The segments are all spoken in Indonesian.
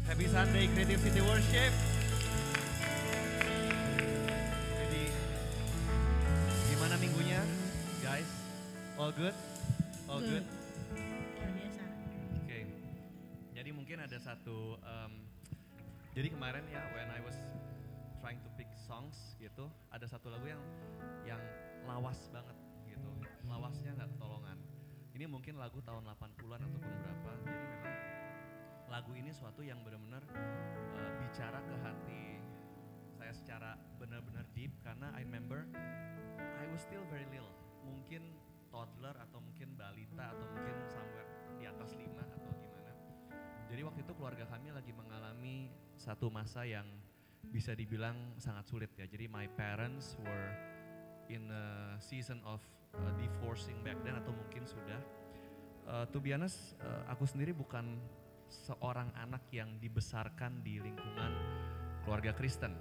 Happy Sunday Creative City Worship. Jadi gimana minggunya guys? All good? All good? Luar biasa. Oke. Jadi mungkin ada satu jadi kemarin ya when I was trying to pick songs gitu, ada satu lagu yang lawas banget gitu. Lawasnya nggak ketolongan. Ini mungkin lagu tahun 80-an ataupun berapa. Jadi memang lagu ini suatu yang benar-benar bicara ke hati saya secara benar-benar deep karena I remember I was still very little. Mungkin toddler atau mungkin balita atau mungkin somewhere di atas 5 atau gimana. Jadi waktu itu keluarga kami lagi mengalami satu masa yang bisa dibilang sangat sulit ya. Jadi my parents were in a season of divorcing back then atau mungkin sudah. To be honest, aku sendiri bukan seorang anak yang dibesarkan di lingkungan keluarga Kristen.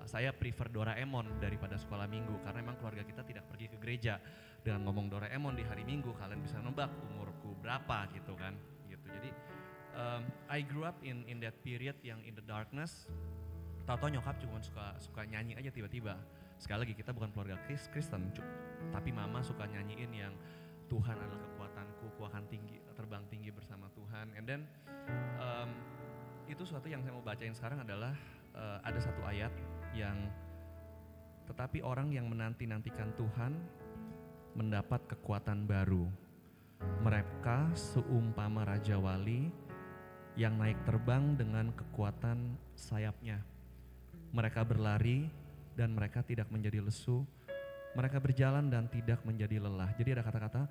Saya prefer Doraemon daripada sekolah minggu karena memang keluarga kita tidak pergi ke gereja. Dengan ngomong Doraemon di hari Minggu kalian bisa nebak umurku berapa gitu kan. Gitu. Jadi I grew up in that period yang in the darkness. Tahu-tahu nyokap cuma suka nyanyi aja tiba-tiba. Sekali lagi kita bukan keluarga Kristen, tapi mama suka nyanyiin yang Tuhan adalah kekuatanku, ku akan terbang tinggi bersama Tuhan. And then itu suatu yang saya mau bacain sekarang adalah ada satu ayat yang tetapi orang yang menanti-nantikan Tuhan mendapat kekuatan baru. Mereka seumpama Raja Wali yang naik terbang dengan kekuatan sayapnya. Mereka berlari dan mereka tidak menjadi lesu. Mereka berjalan dan tidak menjadi lelah. Jadi ada kata-kata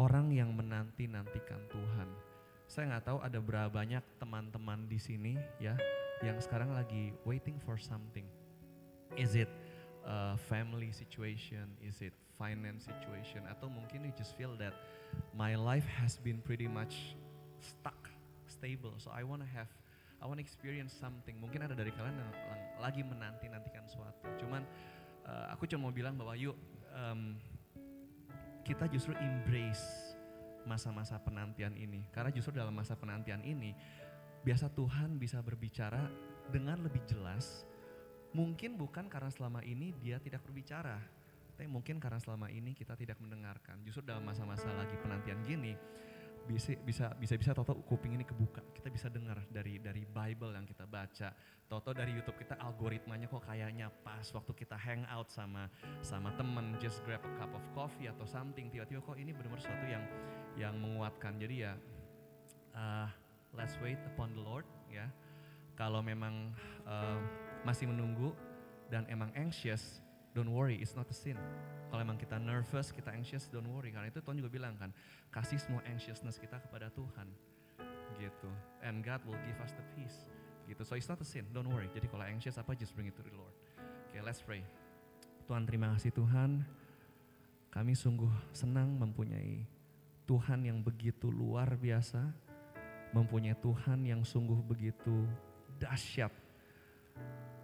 orang yang menanti-nantikan Tuhan. Saya nggak tahu ada berapa banyak teman-teman di sini ya yang sekarang lagi waiting for something. Is it a family situation? Is it finance situation? Atau mungkin you just feel that my life has been pretty much stuck, stable. So I wanna experience something. Mungkin ada dari kalian yang lagi menanti-nantikan suatu. Cuman aku cuma mau bilang bahwa yuk kita justru embrace masa-masa penantian ini. Karena justru dalam masa penantian ini biasa Tuhan bisa berbicara dengan lebih jelas. Mungkin bukan karena selama ini dia tidak berbicara, tapi mungkin karena selama ini kita tidak mendengarkan. Justru dalam masa-masa lagi penantian gini bisa tahu kuping ini kebuka, kita bisa dengar dari Bible yang kita baca, tahu dari YouTube kita algoritmanya kok kayaknya pas waktu kita hangout sama temen, just grab a cup of coffee atau something, tiba-tiba kok ini benar-benar sesuatu yang menguatkan. Jadi ya let's wait upon the Lord ya. Kalau memang masih menunggu dan emang anxious, don't worry, it's not a sin. Kalau emang kita nervous, kita anxious, don't worry. Karena itu Tuhan juga bilang kan, kasih semua anxiousness kita kepada Tuhan. Gitu. And God will give us the peace. Gitu. So it's not a sin, don't worry. Jadi kalau anxious apa, just bring it to the Lord. Okay, let's pray. Tuhan, terima kasih Tuhan. Kami sungguh senang mempunyai Tuhan yang begitu luar biasa. Mempunyai Tuhan yang sungguh begitu dahsyat.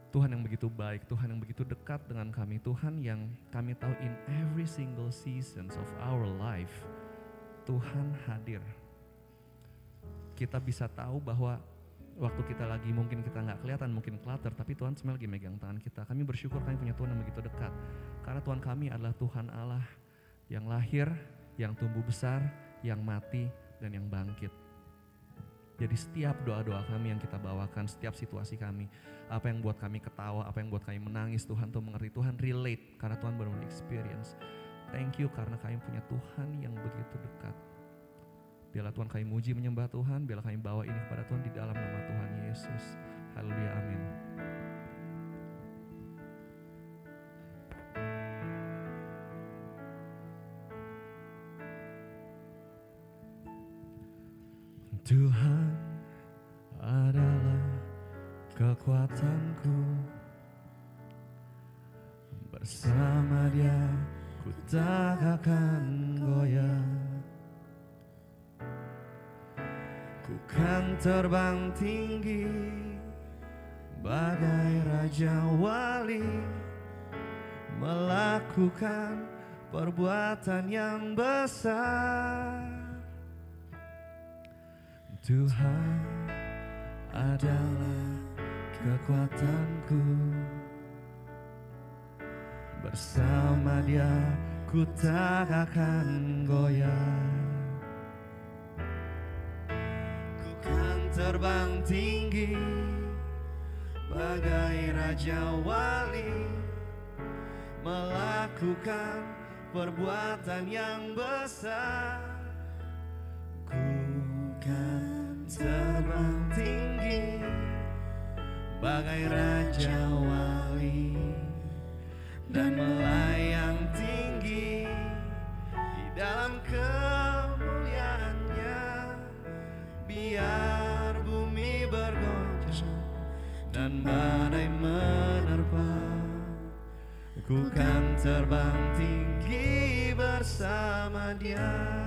Tuhan yang begitu baik, Tuhan yang begitu dekat dengan kami, Tuhan yang kami tahu in every single seasons of our life, Tuhan hadir. Kita bisa tahu bahwa waktu kita lagi mungkin kita nggak kelihatan, mungkin clutter, tapi Tuhan sebenarnya lagi megang tangan kita. Kami bersyukur kami punya Tuhan yang begitu dekat. Karena Tuhan kami adalah Tuhan Allah yang lahir, yang tumbuh besar, yang mati, dan yang bangkit. Jadi setiap doa-doa kami yang kita bawakan, setiap situasi kami, apa yang buat kami ketawa, apa yang buat kami menangis, Tuhan tuh mengerti, Tuhan relate karena Tuhan baru experience. Thank you karena kami punya Tuhan yang begitu dekat. Biarlah Tuhan kami muji menyembah Tuhan, biarlah kami bawa ini kepada Tuhan di dalam nama Tuhan Yesus. Haleluya, amin. Tuhan adalah kekuatanku, bersama Dia ku tak akan goyah. Ku kan terbang tinggi bagai Raja Wali, melakukan perbuatan yang besar. Tuhan adalah kekuatanku. Bersama Dia ku tak akan goyah. Ku kan terbang tinggi bagai raja wali, melakukan perbuatan yang besar. Ku kan terbang tinggi bagai raja wali dan melayang tinggi di dalam kemuliaannya. Biar bumi bergoncang dan badai menerpa, ku kan terbang tinggi bersama Dia.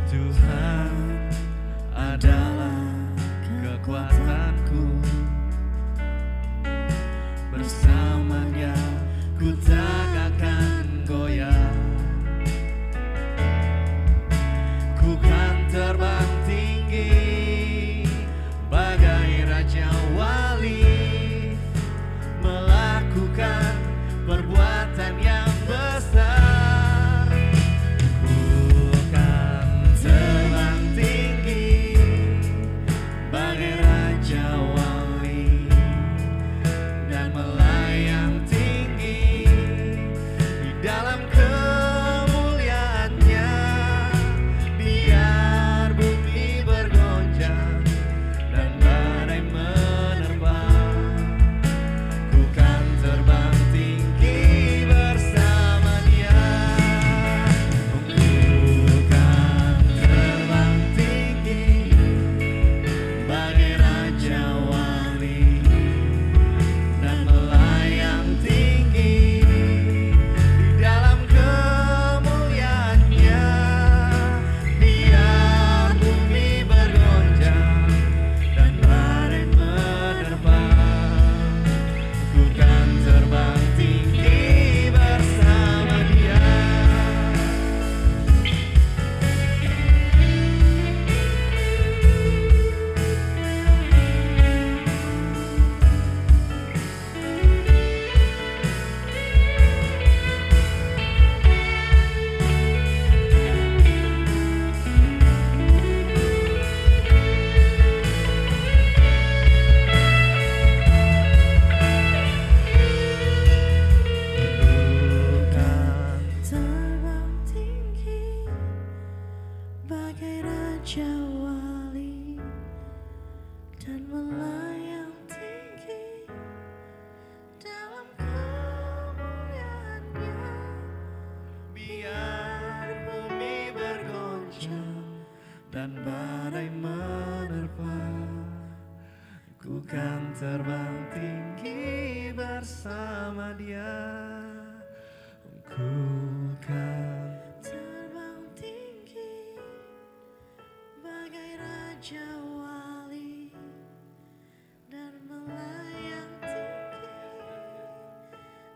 Tuhan adalah kekuatanku. Bersama Dia ku tak akan goyah. Ku kan terbang tinggi bagai raja wali, melakukan perbuatan yang besar. Ku kan terbang tinggi bagai raja wali dan melayang tinggi di dalam kemuliaannya. Biar bumi bergoncang dan badai menerpa, ku kan terbang tinggi bersama Dia. Ku kan terbang tinggi bagai raja wali dan melayang tinggi di dalam kemuliaannya. Biar bumi bergoncang dan badai menerpa, ku kan terbang tinggi bersama Dia. Terbang tinggi bagai raja wali dan melayang tinggi dalam kemuliaannya. Biar bumi bergoncang dan badai menerpa, ku kan terbang tinggi bersama Dia. Ku kan terbang tinggi bagai raja wali dan melayang tinggi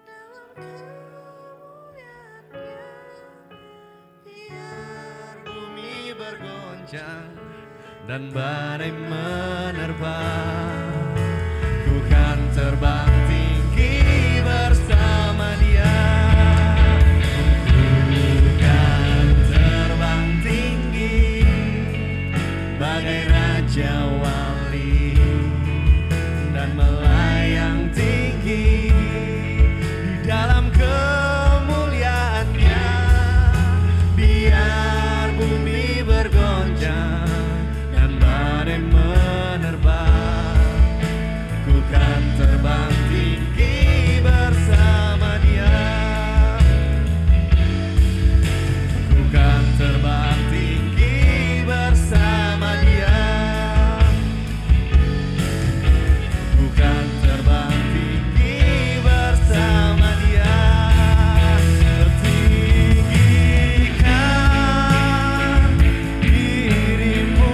dalam kemuliaannya. Biar bumi bergoncang dan badai menerpa, ku kan terbang tinggi bersama Dia. Bagai raja wali dan melayang tinggi di dalam kemuliaannya. Biar bumi bergoncang dan badai menerpa, ku kan terbang tinggi bersama Dia. Ku kan terbang tinggi bersama Dia. Ku kan terbang tinggi bersama Dia. Tinggikan dirimu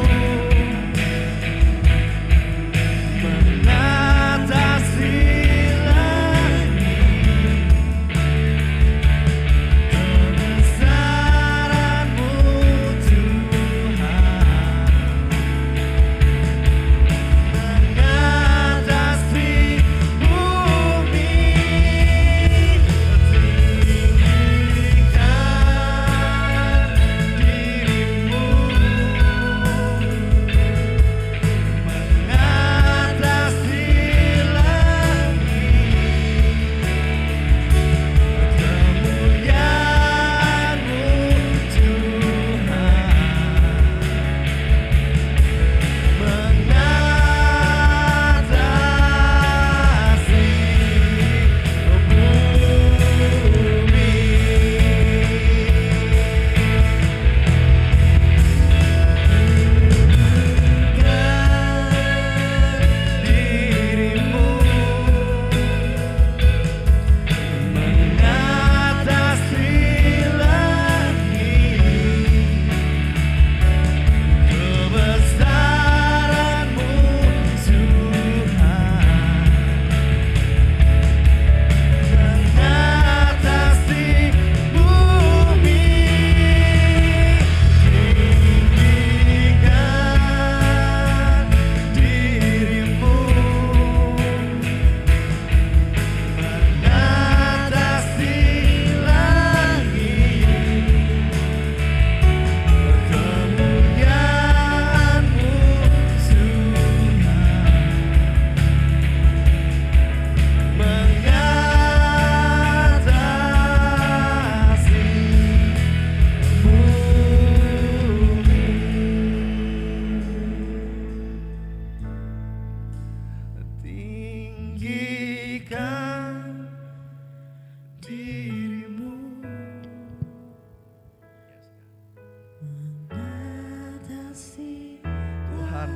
Tuhan,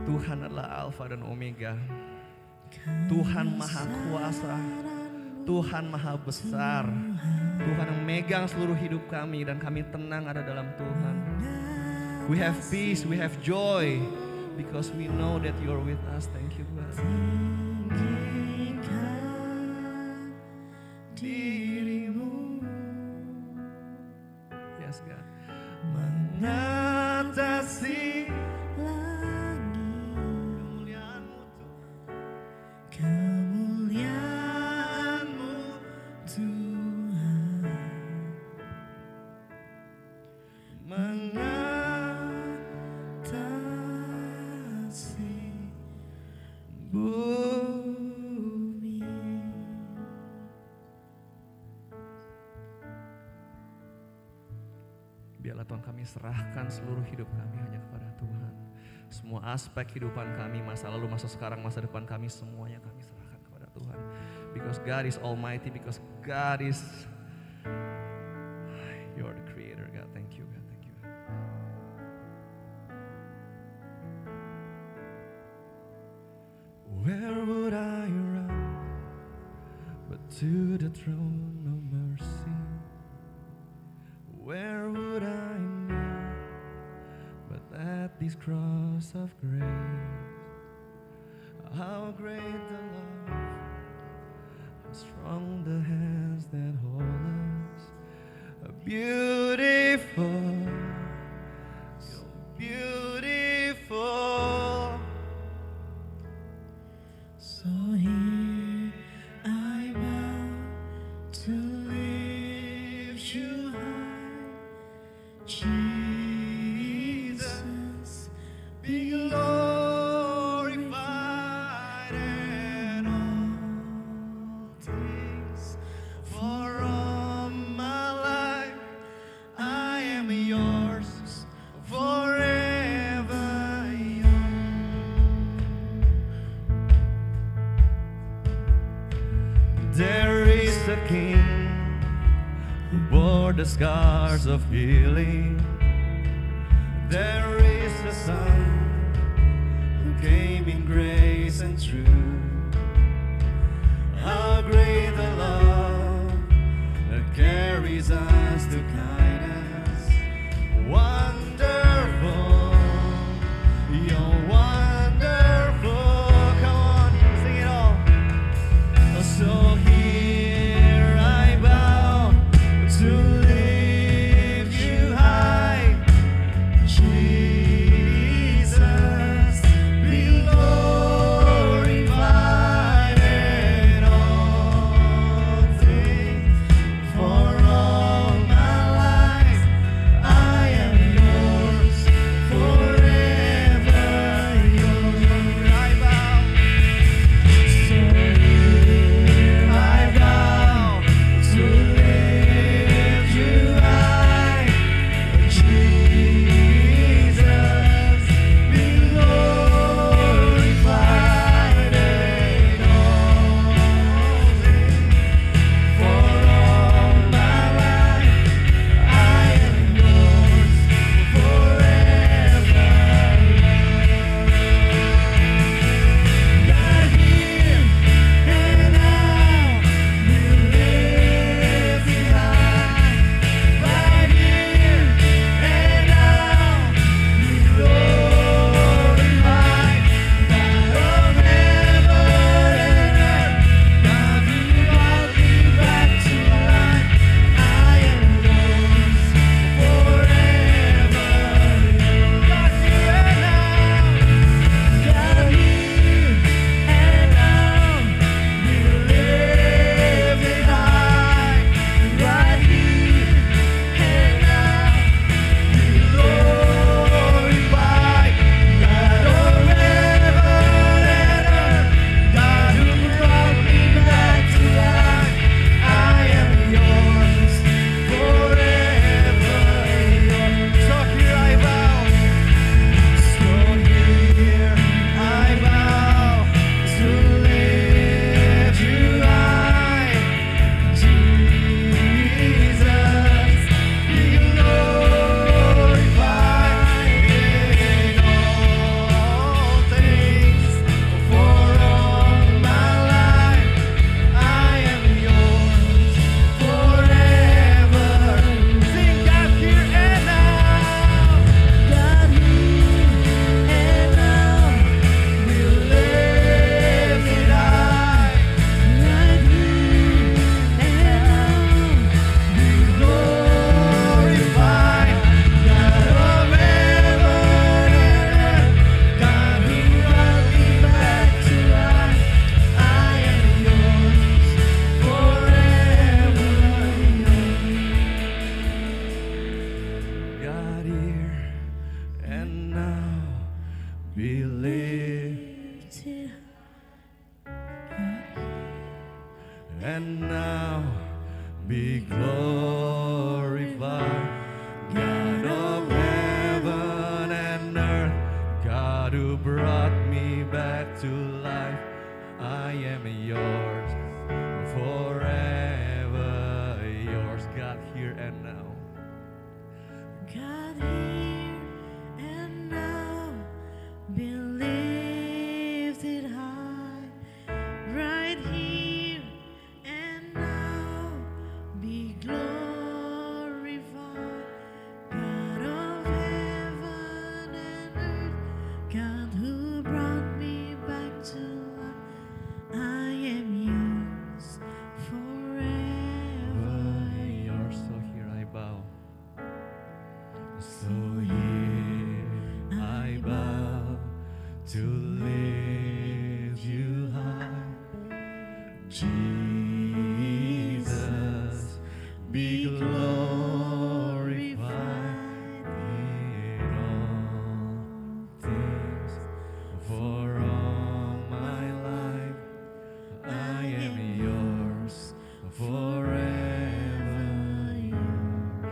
Tuhan adalah Alfa dan Omega. Tuhan Maha Kuasa, Tuhan Maha Besar, Tuhan yang megang seluruh hidup kami dan kami tenang ada dalam Tuhan. We have peace, we have joy because we know that you are with us. Thank you God. Dirimu, yes God, mengatasi kemuliaan-Mu Tuhan, mengatasi bumi. Biarlah Tuhan kami serahkan seluruh hidup kami hanya kepada Tuhan. Semua aspek kehidupan kami, masa lalu, masa sekarang, masa depan kami, semuanya kami serahkan kepada Tuhan. Because God is almighty, because God is, you are the creator God. Thank you God, thank you God. Where would I run but to the throne of mercy? Where would I kneel but at this cross of grace? How great the love, how strong the hands that hold us. How beautiful, so beautiful. So here I bow to lift you high, Jesus, be glorified in all things. For all my life I am yours, forever yours. There is a King who bore the scars of healing. There is a Son who came in grace and truth. How great the love that carries us to kindness. Wonderful, you're wonderful. Come on, sing it all. So here I bow to lift you high, Jesus, be glorified in all things. For all my life brought me back to life. I am yours, forever yours. God, here and now. God, here and now, be lifted high. Right here and now, be glorified. God of heaven and earth, God who brought me back to life. I am yours forever. Yours, so here I bow. So here I bow to lift you high. Jesus, be glorified in all things. For all my life I am yours, forever yours.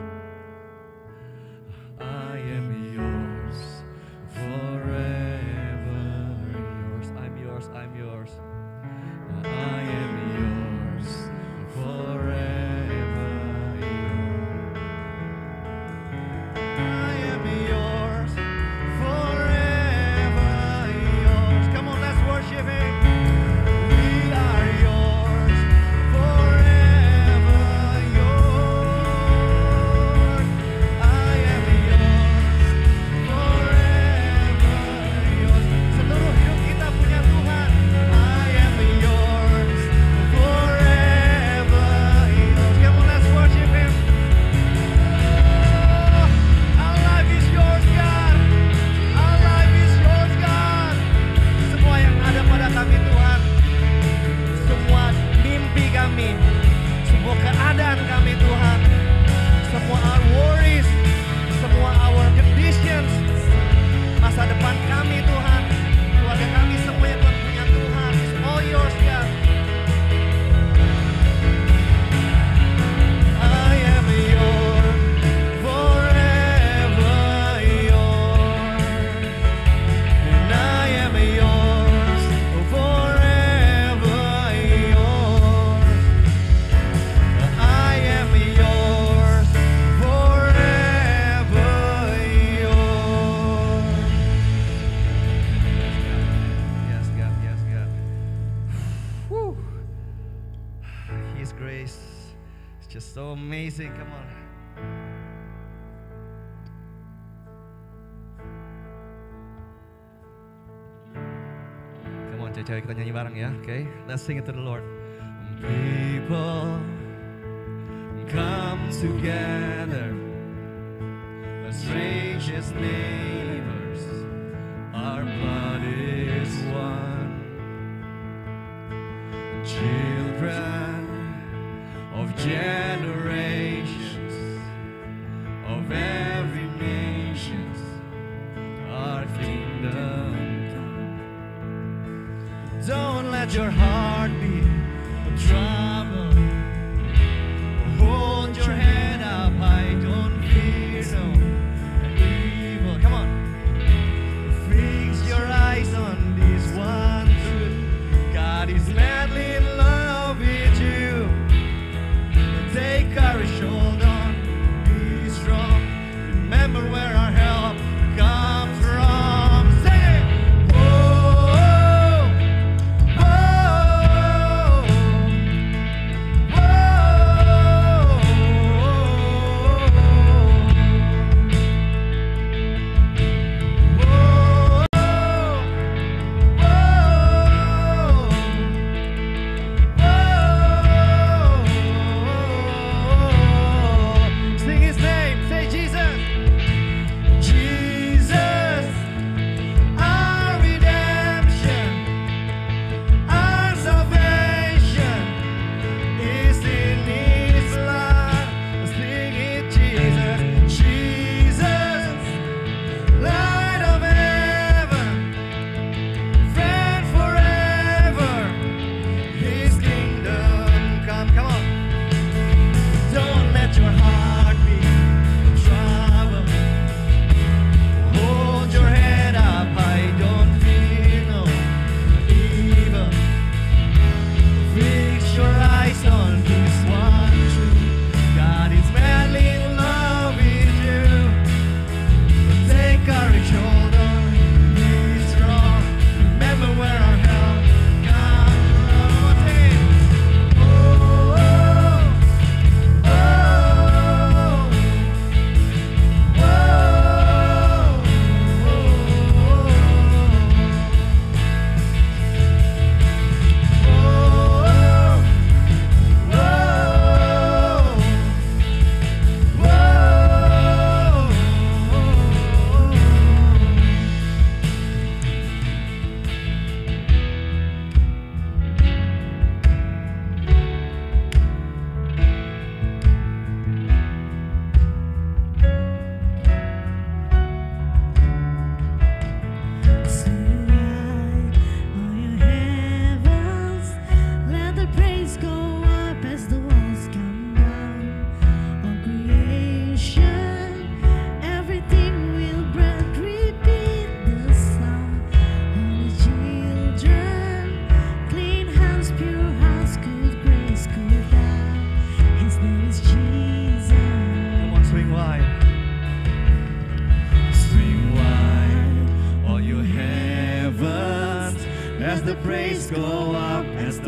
I am yours, forever yours. I'm yours, I'm yours. I am yours, forever yours. I am yours, forever yours. Come on, let's worship Him. We are yours, forever yours. I am yours, forever yours. Seluruh hidup kita punya Tuhan. I am yours, forever yours. Come on, let's worship Him. Our life is yours, God. Our life is yours, God. Semua yang ada pada kami, Tuhan. Semua mimpi kami, semua keadaan kami, Tuhan. Semua our worries, semua our conditions, masa depan kami, Tuhan. Keluarga kami, semuanya Tuhan punya Tuhan. It's all yours, God. I am yours, forever yours. And I am yours, forever yours. I am yours, forever yours. Yes, God, yes, God. Whew. His grace is just so amazing. Come on. Come on, cewek-cewek, kita nyanyi bareng ya, okay? Let's sing it to the Lord. People come together as strange as neighbors. Our blood is one. Children of generations, of every nation, our kingdom come. Don't let your heart be troubled. Hold your head up high, don't fear no evil. Come on. Fix your eyes on this one truth. God is madly in love with you. Take courage, hold on, be strong. Remember where our help comes from. Sing it! Oh, oh, oh.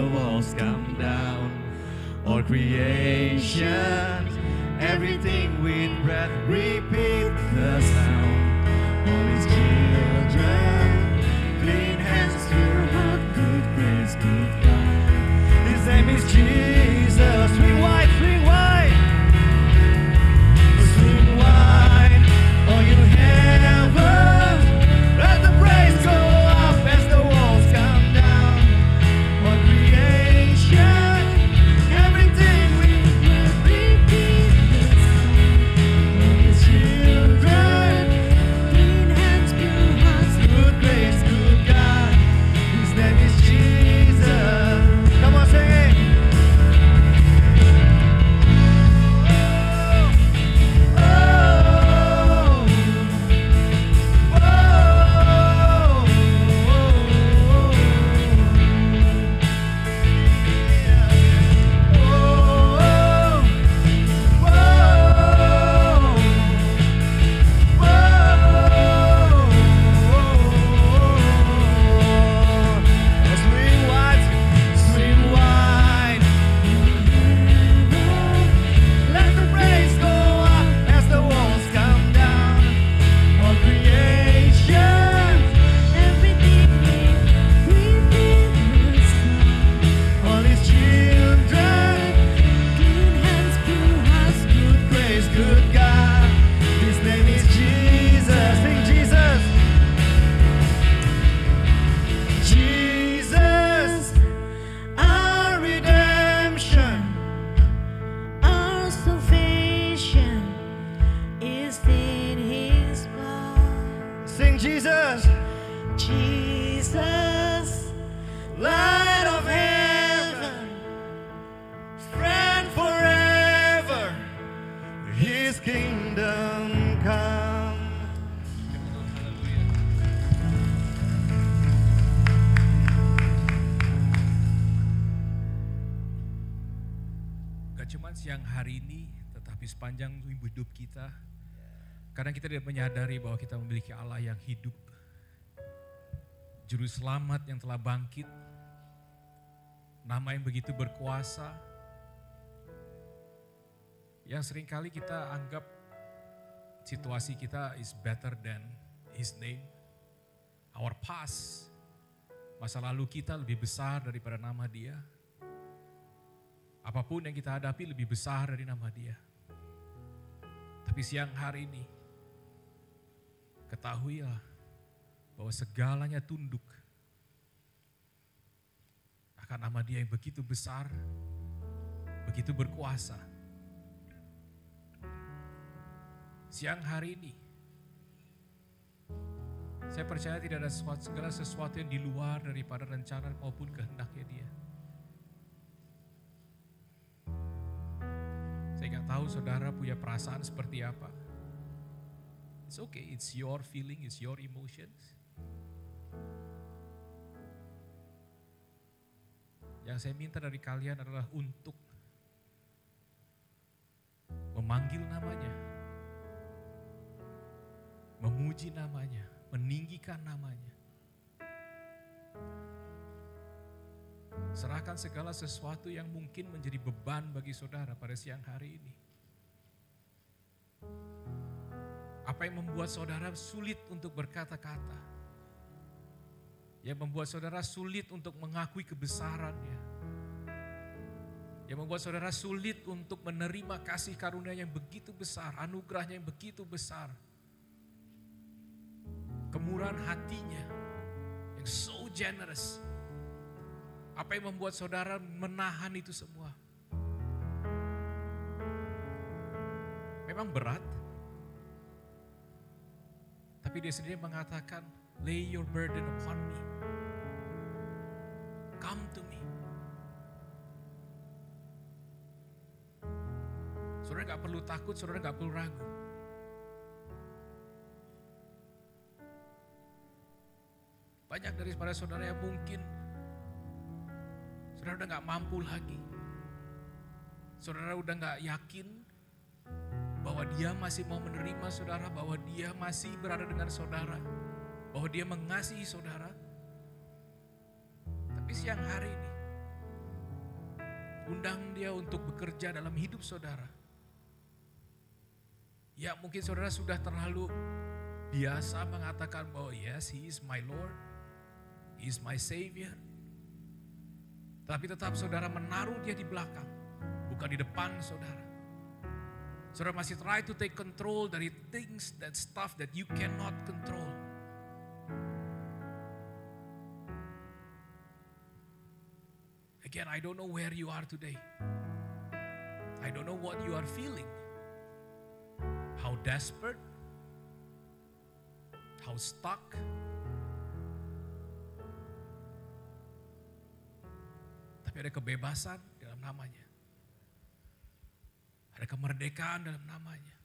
the walls come down. All creation, everything with breath, repeat the sound. All His children, clean hands, pure heart, good grace, good God. His name is Jesus. Swing wide, swing wide. Swing wide, all you heavens. Let the praise go up as the walls come down. All creation, everything with breath, repeat the sound. All His children, clean hands, pure hearts, good grace, good God. His name is Jesus. Come on, sing it. Jesus, light of heaven, friend forever, His kingdom come. Gak cuma siang hari ini, tetapi sepanjang hidup kita, kadang kita tidak menyadari bahwa kita memiliki Allah yang hidup, Juru Selamat yang telah bangkit, nama yang begitu berkuasa, yang seringkali kita anggap situasi kita is better than His name. Our past, masa lalu kita lebih besar daripada nama Dia. Apapun yang kita hadapi lebih besar dari nama Dia. Tapi siang hari ini, ketahuilah bahwa segalanya tunduk akan nama Dia yang begitu besar, begitu berkuasa. Siang hari ini, saya percaya tidak ada segala sesuatu yang di luar daripada rencana maupun kehendaknya Dia. Saya nggak tahu saudara punya perasaan seperti apa. It's okay, it's your feeling, it's your emotions. Yang saya minta dari kalian adalah untuk memanggil namanya, memuji namanya, meninggikan namanya. Serahkan segala sesuatu yang mungkin menjadi beban bagi saudara pada siang hari ini. Apa yang membuat saudara sulit untuk berkata-kata? Yang membuat saudara sulit untuk mengakui kebesarannya. Yang membuat saudara sulit untuk menerima kasih karunia yang begitu besar, anugerahnya yang begitu besar. Kemurahan hatinya yang so generous. Apa yang membuat saudara menahan itu semua? Memang berat. Tapi Dia sendiri mengatakan, lay your burden upon me. Come to me. Saudara gak perlu takut, saudara gak perlu ragu. Banyak daripada saudara yang mungkin saudara udah gak mampu lagi. Saudara udah gak yakin bahwa Dia masih mau menerima saudara, bahwa Dia masih berada dengan saudara, bahwa Dia mengasihi saudara. Tapi siang hari ini, Undang dia untuk bekerja dalam hidup saudara. Ya mungkin saudara sudah terlalu biasa mengatakan bahwa yes, He is my Lord, He is my Savior. Tapi tetap saudara menaruh dia di belakang, bukan di depan saudara. Saudara masih try to take control dari things, that stuff that you cannot control. Again, I don't know where you are today. I don't know what you are feeling. How desperate, how stuck. Tapi ada kebebasan dalam namanya. Ada kemerdekaan dalam namanya.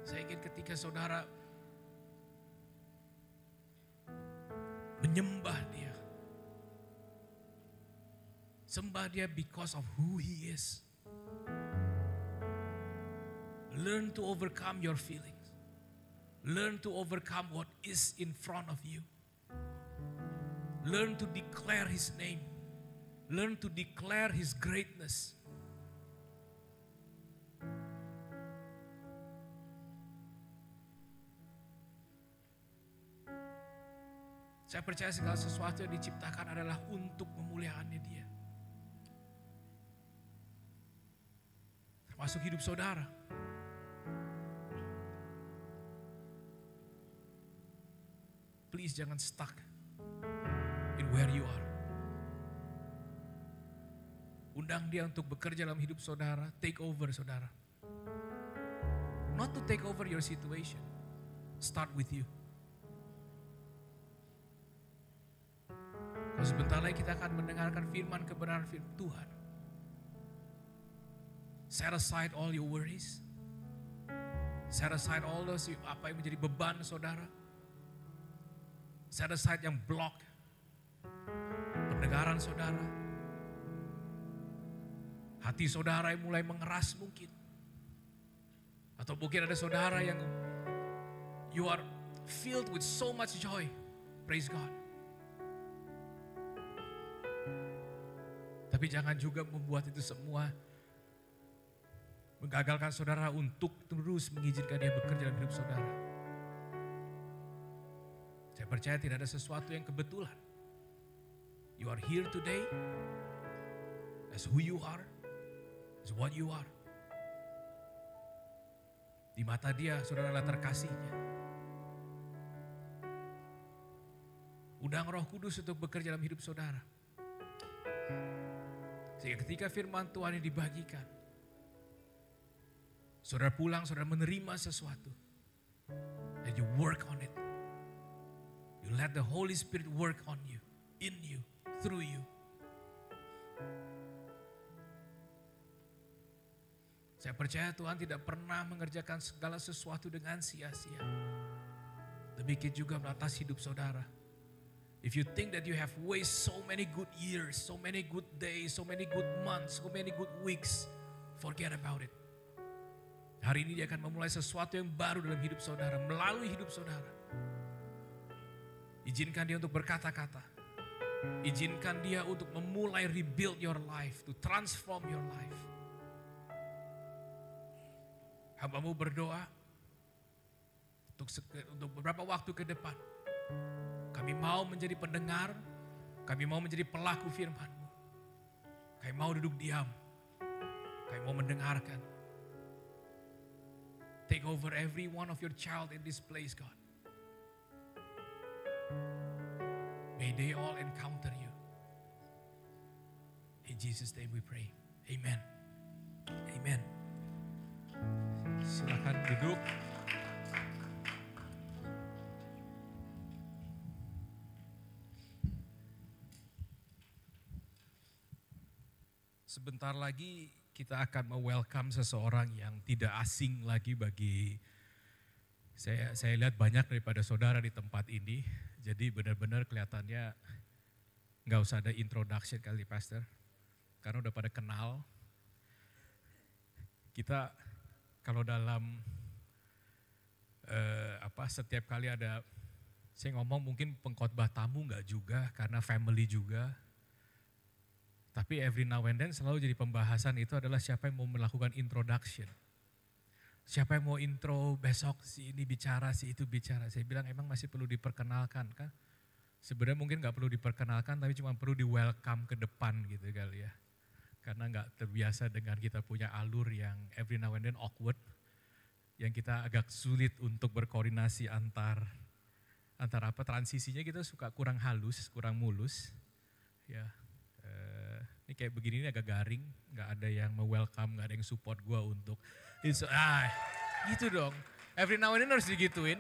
Saya ingin ketika saudara menyembah dia, sembah dia because of who He is. Learn to overcome your feelings. Learn to overcome what is in front of you. Learn to declare His name. Learn to declare His greatness. Saya percaya segala sesuatu yang diciptakan adalah untuk memuliakannya Dia. Termasuk hidup saudara. Please jangan stuck in where you are. Undang dia untuk bekerja dalam hidup saudara, take over saudara. Not to take over your situation, start with you. Kalau sebentar lagi kita akan mendengarkan firman kebenaran firman Tuhan. Set aside all your worries. Set aside all those apa yang menjadi beban saudara. Set aside yang block pendengaran saudara. Hati saudara yang mulai mengeras mungkin. Atau mungkin ada saudara yang you are filled with so much joy. Praise God. Tapi jangan juga membuat itu semua menggagalkan saudara untuk terus mengizinkan dia bekerja dalam hidup saudara. Saya percaya tidak ada sesuatu yang kebetulan. You are here today as who you are, as what you are. Di mata dia saudara adalah terkasihnya. Undang Roh Kudus untuk bekerja dalam hidup saudara. Sehingga ketika firman Tuhan ini dibagikan, saudara pulang, saudara menerima sesuatu. And you work on it. You let the Holy Spirit work on you, in you, through you. Saya percaya Tuhan tidak pernah mengerjakan segala sesuatu dengan sia-sia. Demikian juga atas hidup saudara. If you think that you have wasted so many good years, so many good days, so many good months, so many good weeks, forget about it. Hari ini dia akan memulai sesuatu yang baru dalam hidup saudara, melalui hidup saudara. Izinkan dia untuk berkata-kata. Izinkan dia untuk memulai rebuild your life, to transform your life. Hambamu berdoa untuk beberapa waktu ke depan. Kami mau menjadi pendengar, kami mau menjadi pelaku firman-Mu. Kami mau duduk diam, kami mau mendengarkan. Take over every one of your child in this place, God. May they all encounter you. In Jesus' name we pray. Amen. Amen. Silakan duduk. Sebentar lagi kita akan me-welcome seseorang yang tidak asing lagi bagi saya lihat banyak daripada saudara di tempat ini. Jadi benar-benar kelihatannya nggak usah ada introduction kali Pastor. Karena udah pada kenal. Kita kalau dalam setiap kali ada Saya ngomong mungkin pengkhotbah tamu enggak juga, karena family juga. Tapi every now and then selalu jadi pembahasan itu adalah siapa yang mau melakukan introduction. Siapa yang mau intro besok, si ini bicara, si itu bicara. Saya bilang emang masih perlu diperkenalkan kan? Sebenarnya mungkin gak perlu diperkenalkan tapi cuma perlu di welcome ke depan gitu kali ya. Karena gak terbiasa dengan kita punya alur yang every now and then awkward. Yang kita agak sulit untuk berkoordinasi antar apa transisinya kita suka kurang halus, kurang mulus. Ya, ini kayak begini ini agak garing, gak ada yang me-welcome, gak ada yang support gue untuk gitu dong. Every now and then harus digituin.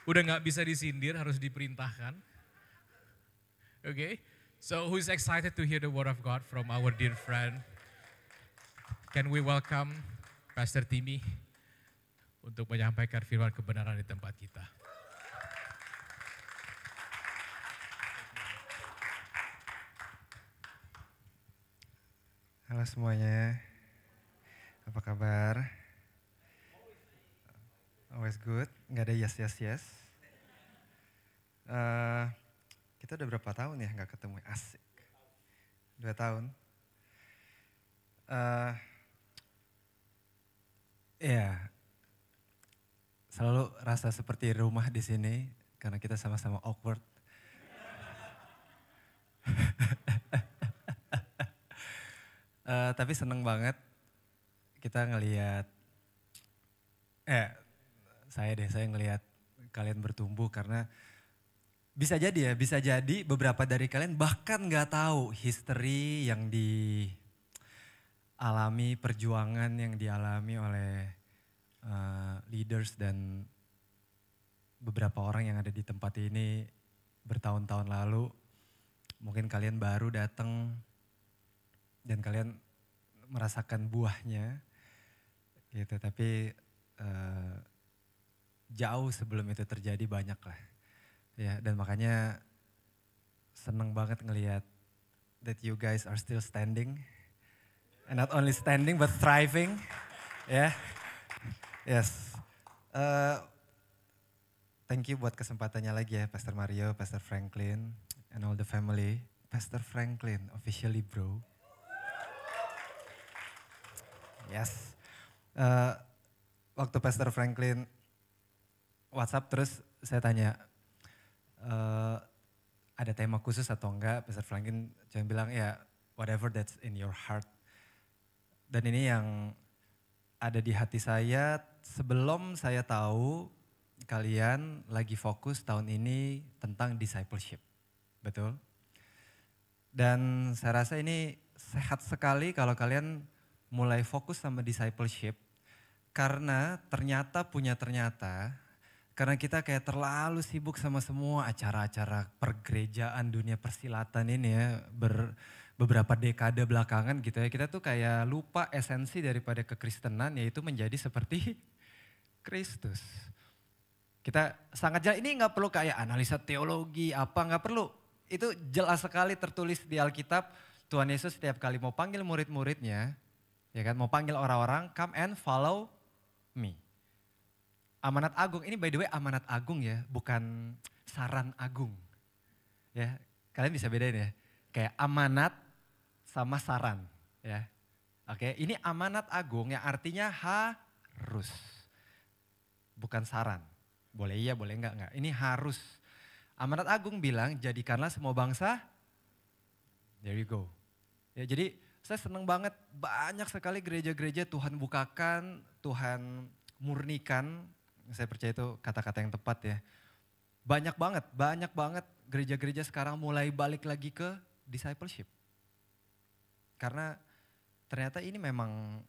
Udah gak bisa disindir, harus diperintahkan. Okay, so who's excited to hear the word of God from our dear friend? Can we welcome Pastor Timmy untuk menyampaikan firman kebenaran di tempat kita. Halo semuanya, apa kabar? Always good, nggak ada yes. Kita udah berapa tahun ya nggak ketemu, asik. 2 tahun. Ya, selalu rasa seperti rumah di sini karena kita sama-sama awkward. Tapi seneng banget kita ngelihat, saya ngelihat kalian bertumbuh karena bisa jadi beberapa dari kalian bahkan nggak tahu history yang dialami, perjuangan yang dialami oleh leaders dan beberapa orang yang ada di tempat ini bertahun-tahun lalu. Mungkin kalian baru datang dan kalian merasakan buahnya gitu, tapi jauh sebelum itu terjadi banyak lah ya, dan makanya seneng banget ngelihat that you guys are still standing and not only standing but thriving ya. Yes, thank you buat kesempatannya lagi ya Pastor Mario, Pastor Franklin and all the family. Pastor Franklin officially bro. Yes. Waktu Pastor Franklin WhatsApp terus saya tanya, ada tema khusus atau enggak? Pastor Franklin cuma bilang ya whatever that's in your heart. Dan ini yang ada di hati saya sebelum saya tahu kalian lagi fokus tahun ini tentang discipleship. Betul? Dan saya rasa ini sehat sekali kalau kalian mulai fokus sama discipleship, karena ternyata karena kita kayak terlalu sibuk sama semua acara-acara pergerejaan dunia persilatan ini ya, beberapa dekade belakangan gitu ya, kita tuh kayak lupa esensi daripada kekristenan, yaitu menjadi seperti Kristus. Kita sangat jelas, ini gak perlu kayak analisa teologi apa, gak perlu. Itu jelas sekali tertulis di Alkitab, Tuhan Yesus setiap kali mau panggil murid-muridnya, ya kan, mau panggil orang-orang, come and follow me. Amanat agung, ini by the way amanat agung ya, bukan saran agung. Ya, kalian bisa bedain ya, kayak amanat sama saran ya. Oke, ini amanat agung yang artinya harus, bukan saran. Boleh iya, boleh enggak. Ini harus. Amanat agung bilang, jadikanlah semua bangsa, there you go. Ya, jadi saya senang banget, banyak sekali gereja-gereja Tuhan bukakan, Tuhan murnikan, saya percaya itu kata-kata yang tepat ya. Banyak banget gereja-gereja sekarang mulai balik lagi ke discipleship. Karena ternyata ini memang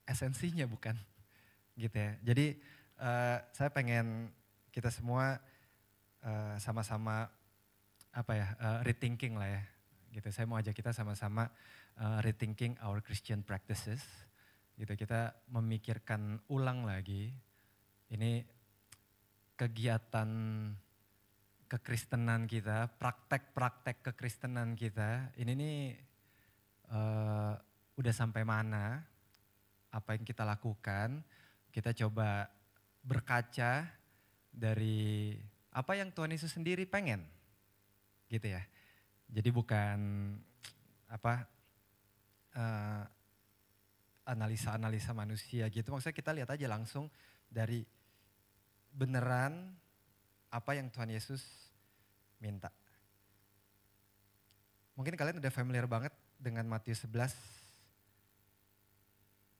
esensinya bukan gitu ya. Jadi saya pengen kita semua sama-sama rethinking lah ya. Gitu. Saya mau ajak kita sama-sama rethinking our Christian practices. Gitu, kita memikirkan ulang lagi ini kegiatan kekristenan kita, praktek-praktek kekristenan kita. Ini nih udah sampai mana, apa yang kita lakukan. Kita coba berkaca dari apa yang Tuhan Yesus sendiri pengen. Gitu ya. Jadi bukan analisa-analisa manusia gitu. Maksudnya kita lihat aja langsung dari beneran apa yang Tuhan Yesus minta. Mungkin kalian udah familiar banget dengan Matius 11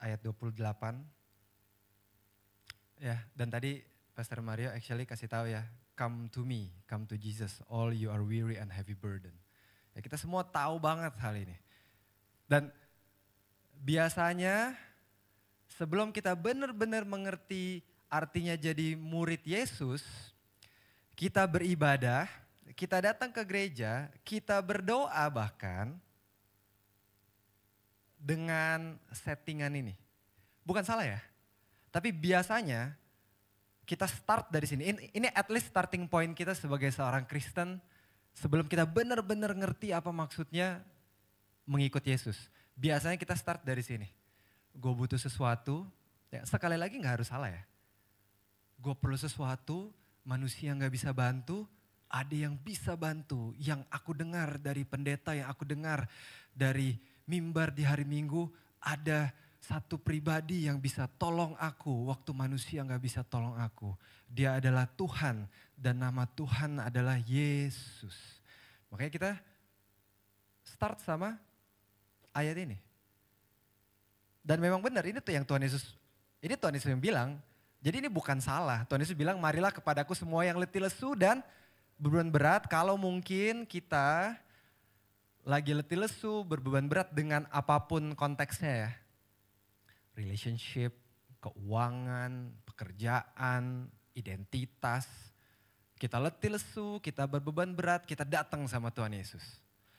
ayat 28. Ya, dan tadi Pastor Mario actually kasih tahu ya, come to me, come to Jesus, all you are weary and heavy burden. Ya, kita semua tahu banget hal ini. Dan biasanya sebelum kita benar-benar mengerti artinya jadi murid Yesus, kita beribadah, kita datang ke gereja, kita berdoa bahkan dengan settingan ini. Bukan salah ya, tapi biasanya kita start dari sini. Ini at least starting point kita sebagai seorang Kristen sebelum kita benar-benar ngerti apa maksudnya mengikut Yesus. Biasanya kita start dari sini. Gue butuh sesuatu, ya sekali lagi gak harus salah ya. Gue perlu sesuatu, manusia gak bisa bantu, ada yang bisa bantu. Yang aku dengar dari pendeta, yang aku dengar dari mimbar di hari Minggu, ada satu pribadi yang bisa tolong aku waktu manusia gak bisa tolong aku. Dia adalah Tuhan dan nama Tuhan adalah Yesus. Makanya kita start sama ayat ini. Dan memang benar ini tuh yang Tuhan Yesus yang bilang. Jadi ini bukan salah. Tuhan Yesus bilang, marilah kepadaku semua yang letih lesu dan berbeban berat. Kalau mungkin kita lagi letih lesu, berbeban berat dengan apapun konteksnya ya. Relationship, keuangan, pekerjaan, identitas. Kita letih lesu, kita berbeban berat, kita datang sama Tuhan Yesus.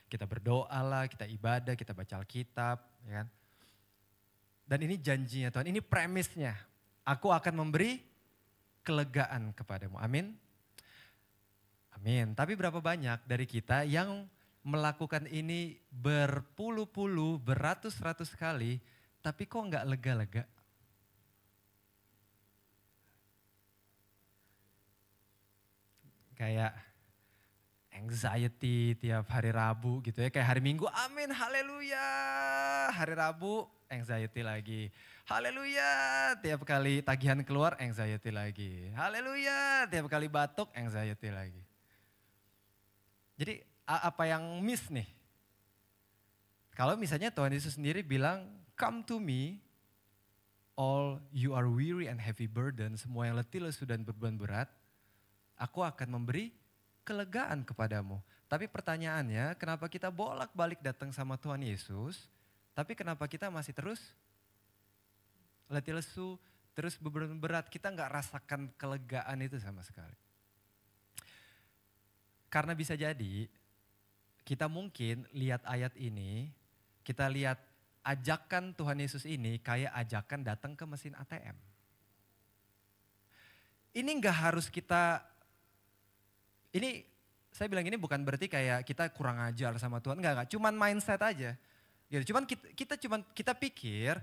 Kita berdoa lah, kita ibadah, kita baca Alkitab. Ya kan? Dan ini janjinya Tuhan, ini premisnya. Aku akan memberi kelegaan kepadamu. Amin. Amin. Tapi berapa banyak dari kita yang melakukan ini berpuluh-puluh, beratus-ratus kali, tapi kok enggak lega-lega? Kayak anxiety tiap hari Rabu gitu ya. Kayak hari Minggu, amin, haleluya. Hari Rabu, anxiety lagi. Haleluya, tiap kali tagihan keluar, anxiety lagi. Haleluya, tiap kali batuk, anxiety lagi. Jadi apa yang miss nih? Kalau misalnya Tuhan Yesus sendiri bilang, come to me, all you are weary and heavy burden, semua yang letih lesu dan beban berat, aku akan memberi kelegaan kepadamu. Tapi pertanyaannya, kenapa kita bolak-balik datang sama Tuhan Yesus, tapi kenapa kita masih terus letih lesu, terus beban berat, kita nggak rasakan kelegaan itu sama sekali. Karena bisa jadi, kita mungkin lihat ayat ini, kita lihat ajakan Tuhan Yesus ini kayak ajakan datang ke mesin ATM. Ini nggak harus kita, ini saya bilang ini bukan berarti kayak kita kurang ajar sama Tuhan, enggak, cuman mindset aja. Gitu. Kita pikir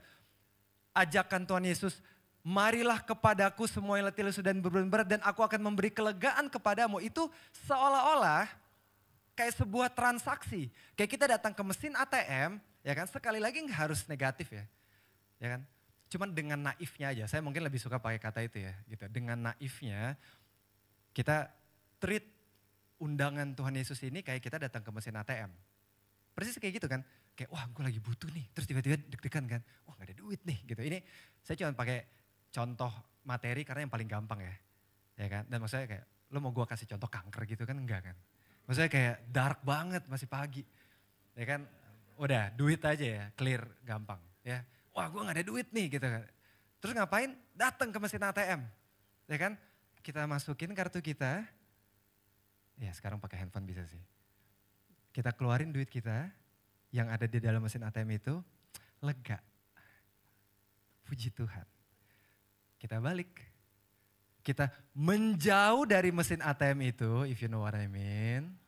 ajakan Tuhan Yesus, marilah kepadaku semua yang letih lesu dan beban berat dan aku akan memberi kelegaan kepadamu. Itu seolah-olah kayak sebuah transaksi. Kayak kita datang ke mesin ATM, ya kan, sekali lagi nggak harus negatif ya. Ya kan? Cuman dengan naifnya aja, saya mungkin lebih suka pakai kata itu ya. Gitu. Dengan naifnya kita treat undangan Tuhan Yesus ini kayak kita datang ke mesin ATM. Persis kayak gitu kan. Kayak wah gue lagi butuh nih, terus tiba-tiba deg-degan kan, wah gak ada duit nih gitu. Ini saya cuma pakai contoh materi karena yang paling gampang ya kan. Dan maksudnya kayak lo mau gue kasih contoh kanker gitu kan, enggak kan. Maksudnya kayak dark banget masih pagi, ya kan. Udah duit aja ya, clear gampang ya. Wah gue gak ada duit nih gitu kan. Terus ngapain? Datang ke mesin ATM, ya kan. Kita masukin kartu kita, ya sekarang pakai handphone bisa sih. Kita keluarin duit kita, yang ada di dalam mesin ATM itu lega. Puji Tuhan. Kita balik. Kita menjauh dari mesin ATM itu, if you know what I mean.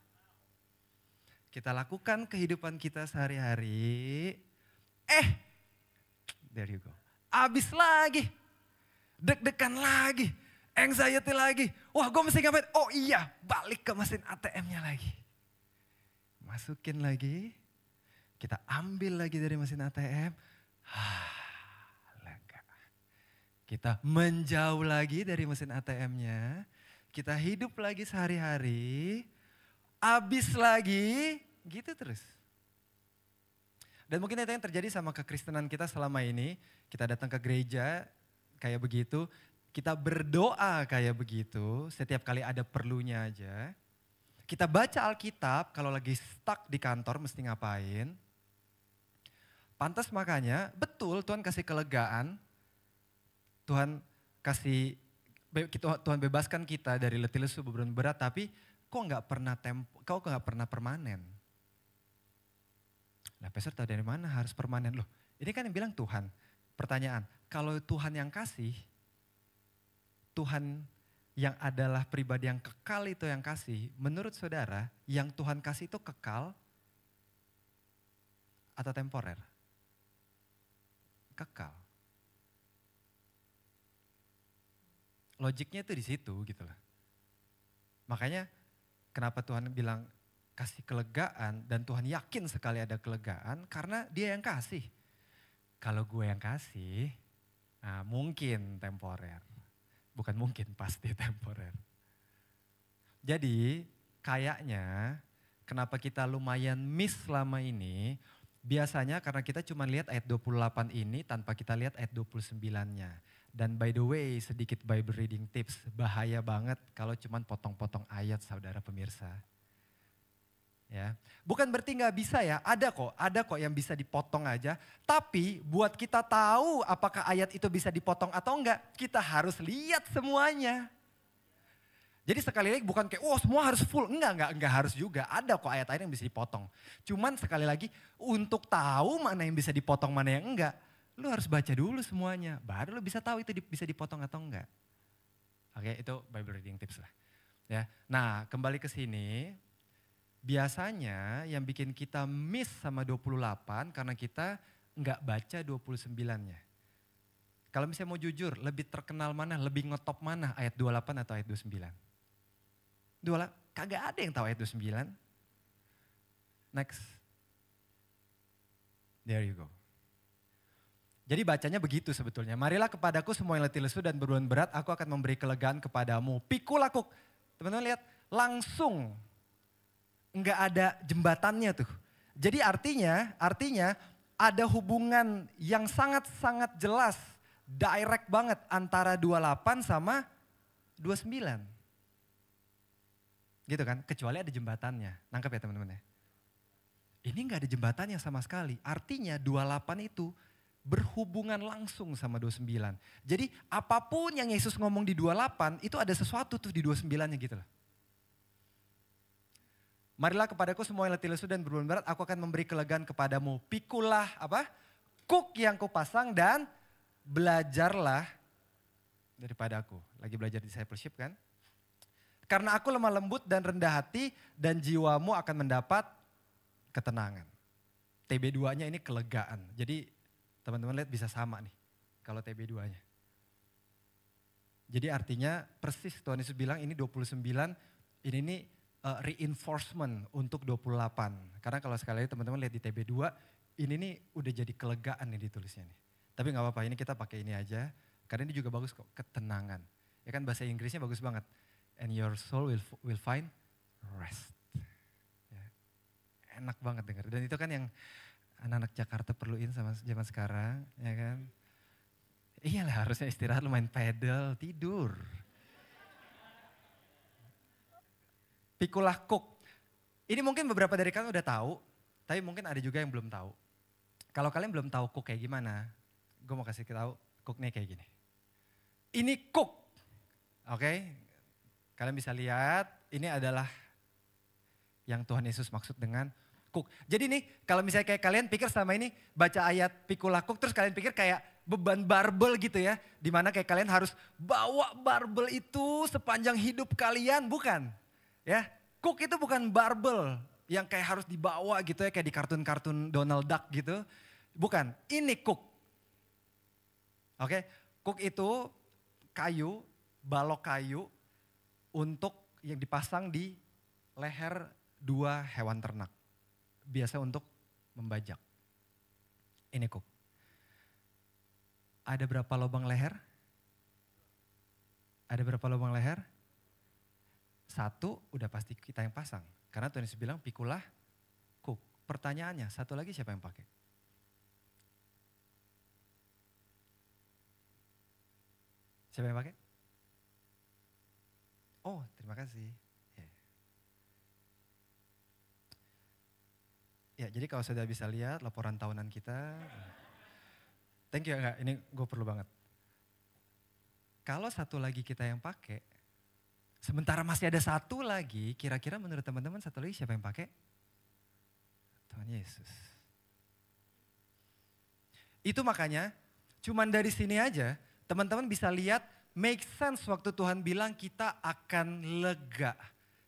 Kita lakukan kehidupan kita sehari-hari. There you go. Abis lagi. Deg-degan lagi. Anxiety lagi. Wah gue mesti ngapain? Oh iya, balik ke mesin ATM-nya lagi. Masukin lagi. Kita ambil lagi dari mesin ATM. Lega. Kita menjauh lagi dari mesin ATM-nya. Kita hidup lagi sehari-hari. Habis lagi. Gitu terus. Dan mungkin itu yang terjadi sama kekristenan kita selama ini. Kita datang ke gereja kayak begitu. Kita berdoa kayak begitu, setiap kali ada perlunya aja. Kita baca Alkitab, kalau lagi stuck di kantor mesti ngapain. Pantas makanya, betul Tuhan kasih kelegaan. Tuhan Tuhan bebaskan kita dari letih lesu beban berat, tapi kok nggak pernah permanen. Nah Pastor tahu dari mana harus permanen? Loh ini kan yang bilang Tuhan. Pertanyaan, kalau Tuhan yang kasih, Tuhan yang adalah pribadi yang kekal itu yang kasih, menurut saudara yang Tuhan kasih itu kekal atau temporer? Kekal. Logiknya itu di situ gitu loh. Makanya kenapa Tuhan bilang kasih kelegaan dan Tuhan yakin sekali ada kelegaan karena dia yang kasih. Kalau gue yang kasih, nah mungkin temporer. Bukan mungkin, pasti temporer. Jadi kayaknya kenapa kita lumayan miss selama ini, biasanya karena kita cuma lihat ayat 28 ini tanpa kita lihat ayat 29-nya. Dan by the way sedikit Bible reading tips, bahaya banget kalau cuma potong-potong ayat saudara pemirsa. Ya, bukan berarti nggak bisa ya, ada kok yang bisa dipotong aja. Tapi buat kita tahu apakah ayat itu bisa dipotong atau enggak, kita harus lihat semuanya. Jadi sekali lagi bukan kayak, semua harus full, enggak harus juga. Ada kok ayat-ayat yang bisa dipotong. Cuman sekali lagi untuk tahu mana yang bisa dipotong, mana yang enggak, lu harus baca dulu semuanya. Baru lu bisa tahu itu bisa dipotong atau enggak. Oke, itu Bible reading tips lah. Ya, nah kembali ke sini. Biasanya yang bikin kita miss sama 28 karena kita nggak baca 29-nya. Kalau misalnya mau jujur, lebih terkenal mana, lebih ngetop mana ayat 28 atau ayat 29? Kagak ada yang tahu ayat 29. Next. There you go. Jadi bacanya begitu sebetulnya. Marilah kepadaku semua yang letih lesu dan beban berat, aku akan memberi kelegaan kepadamu. Pikul aku. Teman-teman lihat, langsung. Enggak ada jembatannya tuh. Jadi artinya ada hubungan yang sangat-sangat jelas, direct banget antara 28 sama 29. Gitu kan, kecuali ada jembatannya. Nangkep ya teman-teman ya. Ini enggak ada jembatannya sama sekali. Artinya 28 itu berhubungan langsung sama 29. Jadi apapun yang Yesus ngomong di 28 itu ada sesuatu tuh di 29-nya gitu loh. Marilah kepadaku semua yang letih lesu dan beban berat, aku akan memberi kelegaan kepadamu. Pikulah kuk yang kupasang dan belajarlah daripada aku. Lagi belajar discipleship kan? Karena aku lemah lembut dan rendah hati dan jiwamu akan mendapat ketenangan. TB2-nya ini kelegaan. Jadi teman-teman lihat bisa sama nih kalau TB2-nya. Jadi artinya persis Tuhan Yesus bilang ini 29, ini nih reinforcement untuk 28. Karena kalau sekali lagi teman-teman lihat di TB2, ini nih udah jadi kelegaan nih ditulisnya nih. Tapi gak apa-apa, ini kita pakai ini aja. Karena ini juga bagus kok, ketenangan. Ya kan bahasa Inggrisnya bagus banget. And your soul will find rest. Ya. Enak banget denger. Dan itu kan yang anak-anak Jakarta perluin sama zaman sekarang. Ya kan. Iyalah harusnya istirahat, lu main pedal, tidur. Pikulah kuk. Ini mungkin beberapa dari kalian udah tahu, tapi mungkin ada juga yang belum tahu. Kalau kalian belum tahu kuk kayak gimana, gue mau kasih tahu kuknya kayak gini. Ini kuk, oke? Kalian bisa lihat, ini adalah yang Tuhan Yesus maksud dengan kuk. Jadi nih, kalau misalnya kayak kalian pikir selama ini baca ayat pikulah kuk, terus kalian pikir kayak beban barbel gitu ya, dimana kayak kalian harus bawa barbel itu sepanjang hidup kalian, bukan? Ya, kuk itu bukan barbel yang kayak harus dibawa gitu ya kayak di kartun-kartun Donald Duck gitu. Bukan, ini kuk. Oke, kuk itu kayu balok kayu untuk yang dipasang di leher 2 hewan ternak. Biasa untuk membajak. Ini Cook. Ada berapa lubang leher? Ada berapa lubang leher? 1 udah pasti kita yang pasang. Karena Tuhan Yesus bilang pikulah Cook. Pertanyaannya, 1 lagi siapa yang pakai? Siapa yang pakai? Oh, terima kasih. Ya, jadi kalau sudah bisa lihat laporan tahunan kita, thank you enggak, ini gue perlu banget. Kalau 1 lagi kita yang pakai, sementara masih ada 1 lagi, kira-kira menurut teman-teman 1 lagi siapa yang pakai? Tuhan Yesus. Itu makanya, cuman dari sini aja, teman-teman bisa lihat, make sense waktu Tuhan bilang kita akan lega.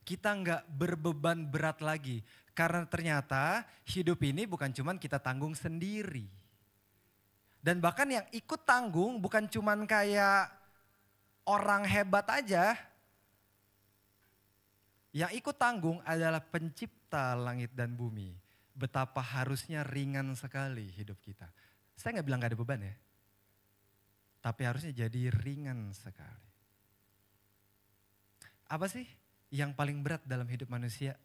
Kita nggak berbeban berat lagi. Karena ternyata hidup ini bukan cuman kita tanggung sendiri. Dan bahkan yang ikut tanggung bukan cuman kayak orang hebat aja. Yang ikut tanggung adalah pencipta langit dan bumi. Betapa harusnya ringan sekali hidup kita. Saya nggak bilang gak ada beban ya. Tapi harusnya jadi ringan sekali. Apa sih yang paling berat dalam hidup manusia?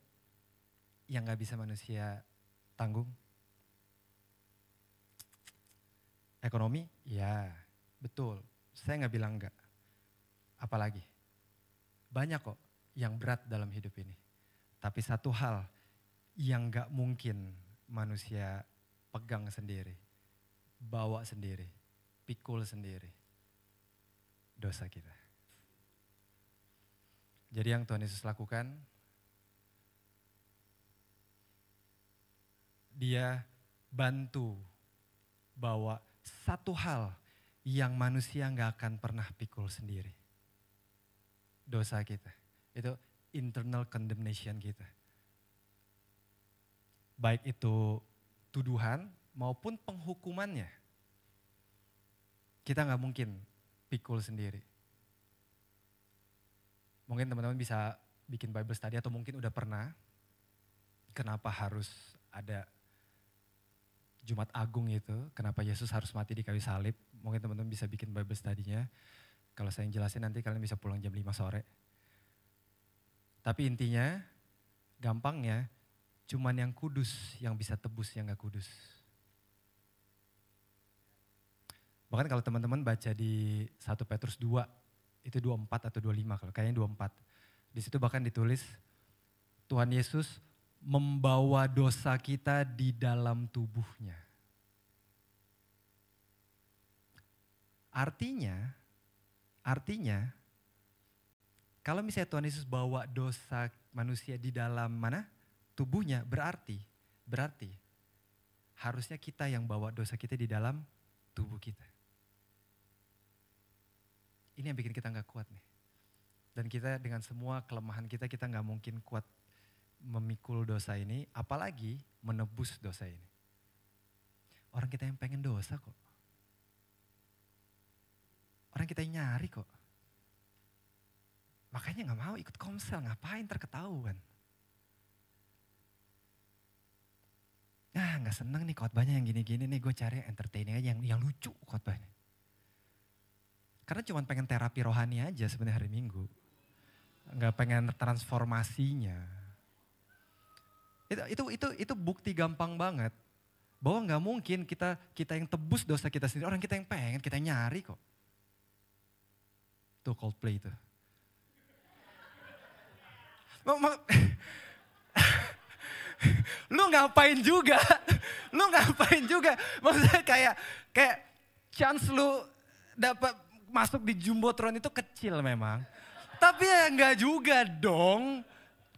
Yang gak bisa manusia tanggung? Ekonomi? Ya, betul. Saya gak bilang enggak. Apalagi? Banyak kok yang berat dalam hidup ini. Tapi satu hal yang gak mungkin manusia pegang sendiri. Bawa sendiri. Pikul sendiri. Dosa kita. Jadi yang Tuhan Yesus lakukan, Dia bantu bawa satu hal yang manusia gak akan pernah pikul sendiri. Dosa kita. Itu internal condemnation kita. Baik itu tuduhan maupun penghukumannya. Kita gak mungkin pikul sendiri. Mungkin teman-teman bisa bikin Bible study atau mungkin udah pernah. Kenapa harus ada Jumat Agung itu, kenapa Yesus harus mati di kayu salib. Mungkin teman-teman bisa bikin Bible study-nya. Kalau saya yang jelasin nanti kalian bisa pulang jam 5 sore. Tapi intinya, gampangnya, cuman yang kudus yang bisa tebus yang gak kudus. Bahkan kalau teman-teman baca di 1 Petrus 2, itu 24 atau 25, kalau kayaknya 24. Di situ bahkan ditulis, Tuhan Yesus membawa dosa kita di dalam tubuhnya. Artinya, kalau misalnya Tuhan Yesus bawa dosa manusia di dalam mana? Tubuhnya, berarti harusnya kita yang bawa dosa kita di dalam tubuh kita. Ini yang bikin kita gak kuat nih. Dan kita dengan semua kelemahan kita gak mungkin kuat memikul dosa ini, apalagi menebus dosa ini. Orang kita yang pengen dosa kok. Orang kita yang nyari kok. Makanya gak mau ikut komsel, ngapain terketahuan. Gak seneng nih khotbahnya yang gini-gini nih, gue cari entertaining aja yang lucu khotbahnya. Karena cuma pengen terapi rohani aja sebenarnya hari Minggu. Gak pengen transformasinya. Itu bukti gampang banget. Bahwa gak mungkin kita yang tebus dosa kita sendiri. Orang kita yang pengen, kita yang nyari kok. Tuh Coldplay itu. Lu ngapain juga? Maksudnya kayak chance lu dapat masuk di Jumbotron itu kecil memang. Tapi ya enggak juga dong.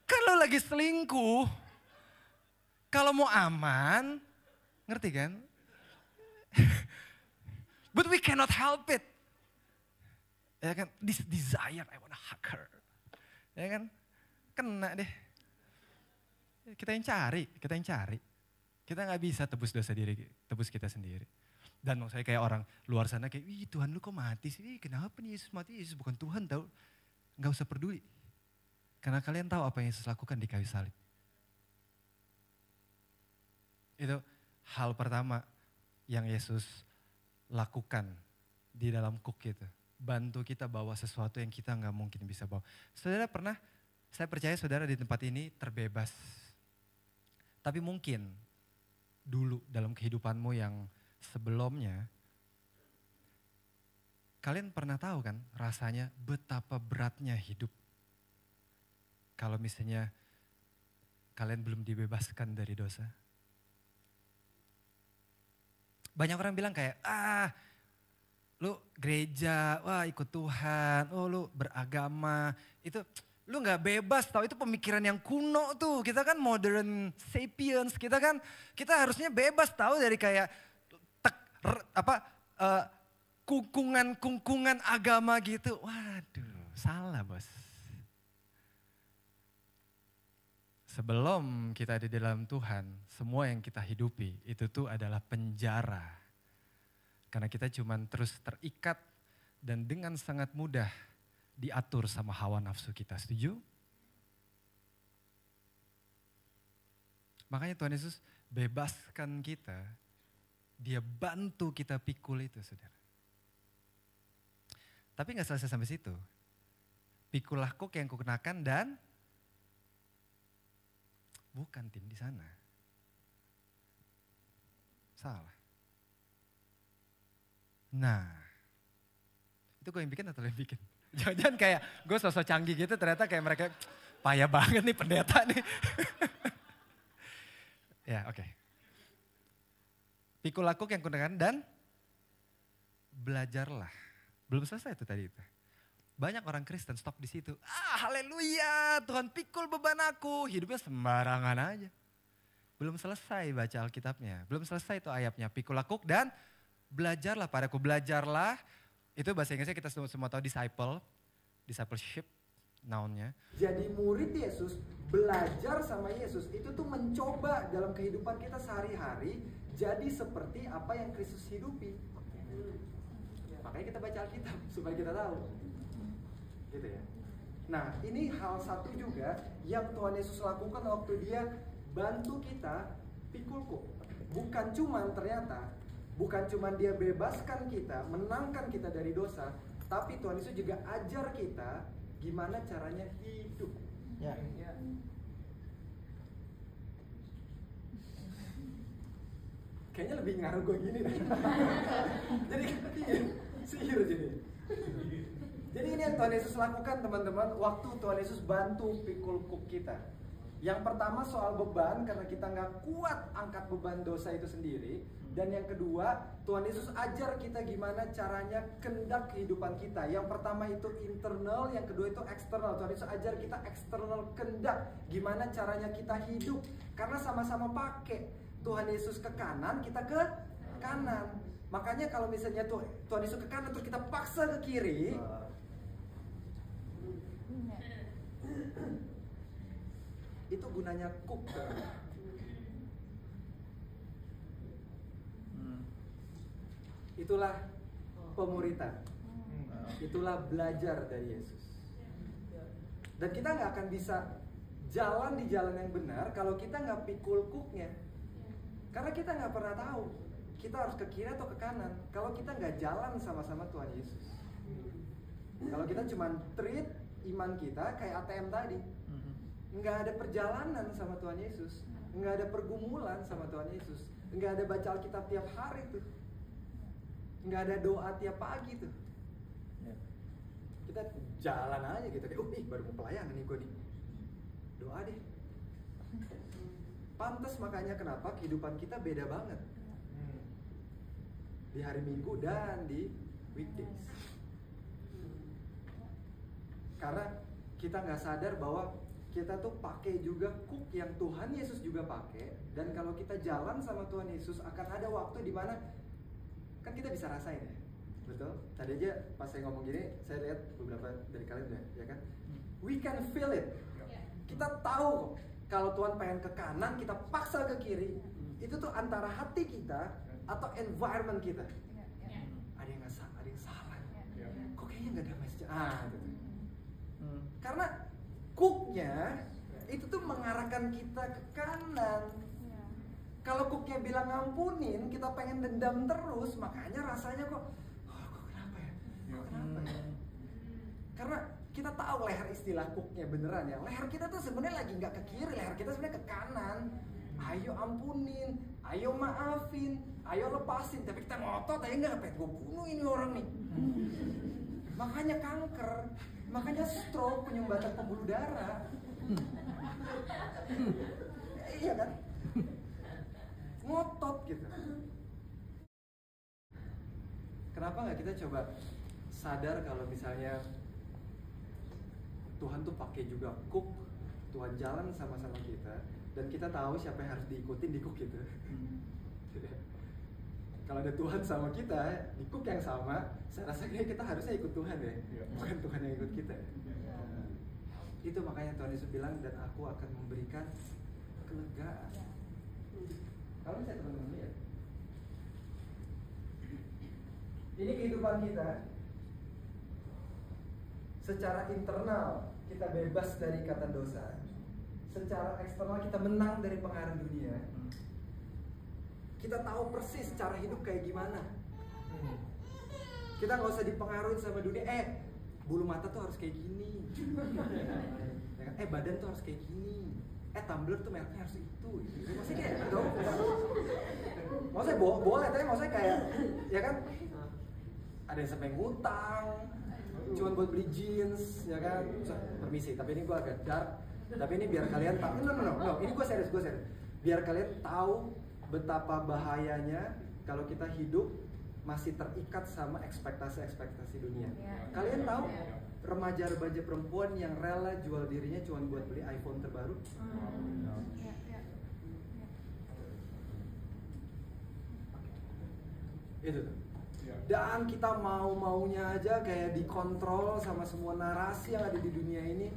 Kan lu lagi selingkuh. Kalau mau aman, ngerti kan? But we cannot help it. Ya kan, this desire, I wanna hug her. Ya kan, kena deh. Kita yang cari. Kita gak bisa tebus dosa diri, tebus kita sendiri. Dan maksud saya kayak orang luar sana kayak, "Ih, Tuhan lu kok mati sih? Ih, kenapa nih Yesus mati? Yesus bukan Tuhan tahu." Nggak usah peduli. Karena kalian tahu apa yang Yesus lakukan di kayu salib. Itu hal pertama yang Yesus lakukan di dalam kuk itu. Bantu kita bawa sesuatu yang kita nggak mungkin bisa bawa. Saudara pernah, saya percaya saudara di tempat ini terbebas. Tapi mungkin dulu dalam kehidupanmu yang sebelumnya, kalian pernah tahu kan rasanya betapa beratnya hidup. Kalau misalnya kalian belum dibebaskan dari dosa. Banyak orang bilang kayak, lu gereja, wah ikut Tuhan, oh lu beragama, itu lu gak bebas tau, itu pemikiran yang kuno tuh. Kita kan modern sapiens, kita harusnya bebas tahu dari kayak kungkungan agama gitu. Waduh, salah bos. Sebelum kita di dalam Tuhan, semua yang kita hidupi itu tuh adalah penjara. Karena kita cuman terus terikat dan dengan sangat mudah diatur sama hawa nafsu kita. Setuju? Makanya Tuhan Yesus bebaskan kita. Dia bantu kita pikul itu, saudara. Tapi gak selesai sampai situ. Pikullah kuk yang kukenakan dan bukan tim di sana. Salah. Nah, itu gue yang bikin atau lo yang bikin? Jangan-jangan kayak gue sosok canggih gitu, ternyata kayak mereka payah banget nih pendeta nih. Ya, oke. Pikul kuk yang kukenakan dan belajarlah. Belum selesai itu tadi itu. Banyak orang Kristen stop di situ. Haleluya, Tuhan pikul beban aku. Hidupnya sembarangan aja. Belum selesai baca Alkitabnya. Belum selesai itu ayatnya. Pikul kuk dan belajarlah padaku. Belajarlah, itu bahasa Inggrisnya kita semua tahu discipleship, noun-nya. Jadi murid Yesus, belajar sama Yesus, itu tuh mencoba dalam kehidupan kita sehari-hari jadi seperti apa yang Kristus hidupi. Makanya kita baca Alkitab supaya kita tahu. Gitu ya. Nah, ini hal satu juga yang Tuhan Yesus lakukan waktu dia bantu kita pikul kuk. Bukan cuman dia bebaskan kita, menangkan kita dari dosa, tapi Tuhan Yesus juga ajar kita gimana caranya hidup. Ya. Kayaknya lebih ngaruh gue gini deh. Jadi sihir jadi. Jadi ini yang Tuhan Yesus lakukan teman-teman waktu Tuhan Yesus bantu pikul kuk kita. Yang pertama soal beban, karena kita nggak kuat angkat beban dosa itu sendiri. Dan yang kedua, Tuhan Yesus ajar kita gimana caranya kendak kehidupan kita. Yang pertama itu internal, yang kedua itu eksternal. Tuhan Yesus ajar kita eksternal kendak, gimana caranya kita hidup. Karena sama-sama pakai. Tuhan Yesus ke kanan, kita ke kanan. Makanya kalau misalnya Tuhan Yesus ke kanan terus kita paksa ke kiri, itu gunanya kuk. Itulah pemuritan. Itulah belajar dari Yesus. Dan kita nggak akan bisa jalan di jalan yang benar kalau kita nggak pikul kuknya. Karena kita nggak pernah tahu kita harus ke kiri atau ke kanan kalau kita nggak jalan sama-sama Tuhan Yesus. Kalau kita cuma treat iman kita kayak ATM tadi, nggak ada perjalanan sama Tuhan Yesus, nggak ada pergumulan sama Tuhan Yesus, nggak ada baca Alkitab tiap hari tuh, nggak ada doa tiap pagi tuh. Kita jalan aja gitu kayak, baru mau pelayanan nih gue nih, doa deh. Pantes makanya kenapa kehidupan kita beda banget di hari Minggu dan di weekdays. Karena kita nggak sadar bahwa kita tuh pakai juga kuk yang Tuhan Yesus juga pakai. Dan kalau kita jalan sama Tuhan Yesus akan ada waktu di mana kan kita bisa rasain ya. Betul? Tadi aja pas saya ngomong gini, saya lihat beberapa dari kalian ya kan. We can feel it. Kita tahu kalau Tuhan pengen ke kanan, kita paksa ke kiri. Itu tuh antara hati kita atau environment kita. Ada yang nggak salah, ada yang salah. Kok kayaknya nggak damai sejahtera. Gitu. Karena cooknya itu tuh mengarahkan kita ke kanan. Kalau cooknya bilang ngampunin, kita pengen dendam terus, makanya rasanya kok kenapa ya? Kok kenapa ya? Karena kita tahu leher istilah cooknya beneran ya. Leher kita tuh sebenarnya lagi nggak ke kiri, leher kita sebenarnya ke kanan. Ayo ampunin, ayo maafin, ayo lepasin. Tapi kita ngotot aja nggak, pengen gue bunuh ini orang nih. Makanya kanker, makanya stroke, penyumbatan pembuluh darah. Iya kan? Ngotot gitu. Kenapa nggak kita coba sadar kalau misalnya Tuhan tuh pakai juga cook, Tuhan jalan sama-sama kita, dan kita tahu siapa yang harus diikutin di cook gitu. Kalau ada Tuhan sama kita di cook yang sama, saya rasa kita harusnya ikut Tuhan ya, bukan Tuhan yang ikut kita. Itu makanya Tuhan Yesus bilang, dan aku akan memberikan kelegaan. Kalau saya teman-teman lihat, ini kehidupan kita. Secara internal kita bebas dari ikatan dosa. Secara eksternal kita menang dari pengaruh dunia. Kita tahu persis cara hidup kayak gimana. Kita nggak usah dipengaruhi sama dunia. Bulu mata tuh harus kayak gini. Badan tuh harus kayak gini. Tumbler tuh mereknya harus itu. Maksudnya kayak dong. Maksudnya boleh, tapi maksudnya kayak ya kan. Ada yang sampai ngutang, cuman buat beli jeans, ya kan? Permisi, tapi ini gue agak dark. Tapi ini biar kalian tahu. No, ini gue serius. Biar kalian tahu betapa bahayanya kalau kita hidup masih terikat sama ekspektasi dunia. Kalian tahu remaja-remaja perempuan yang rela jual dirinya cuma buat beli iPhone terbaru? Itu tuh. Dan kita mau-maunya aja kayak dikontrol sama semua narasi yang ada di dunia ini.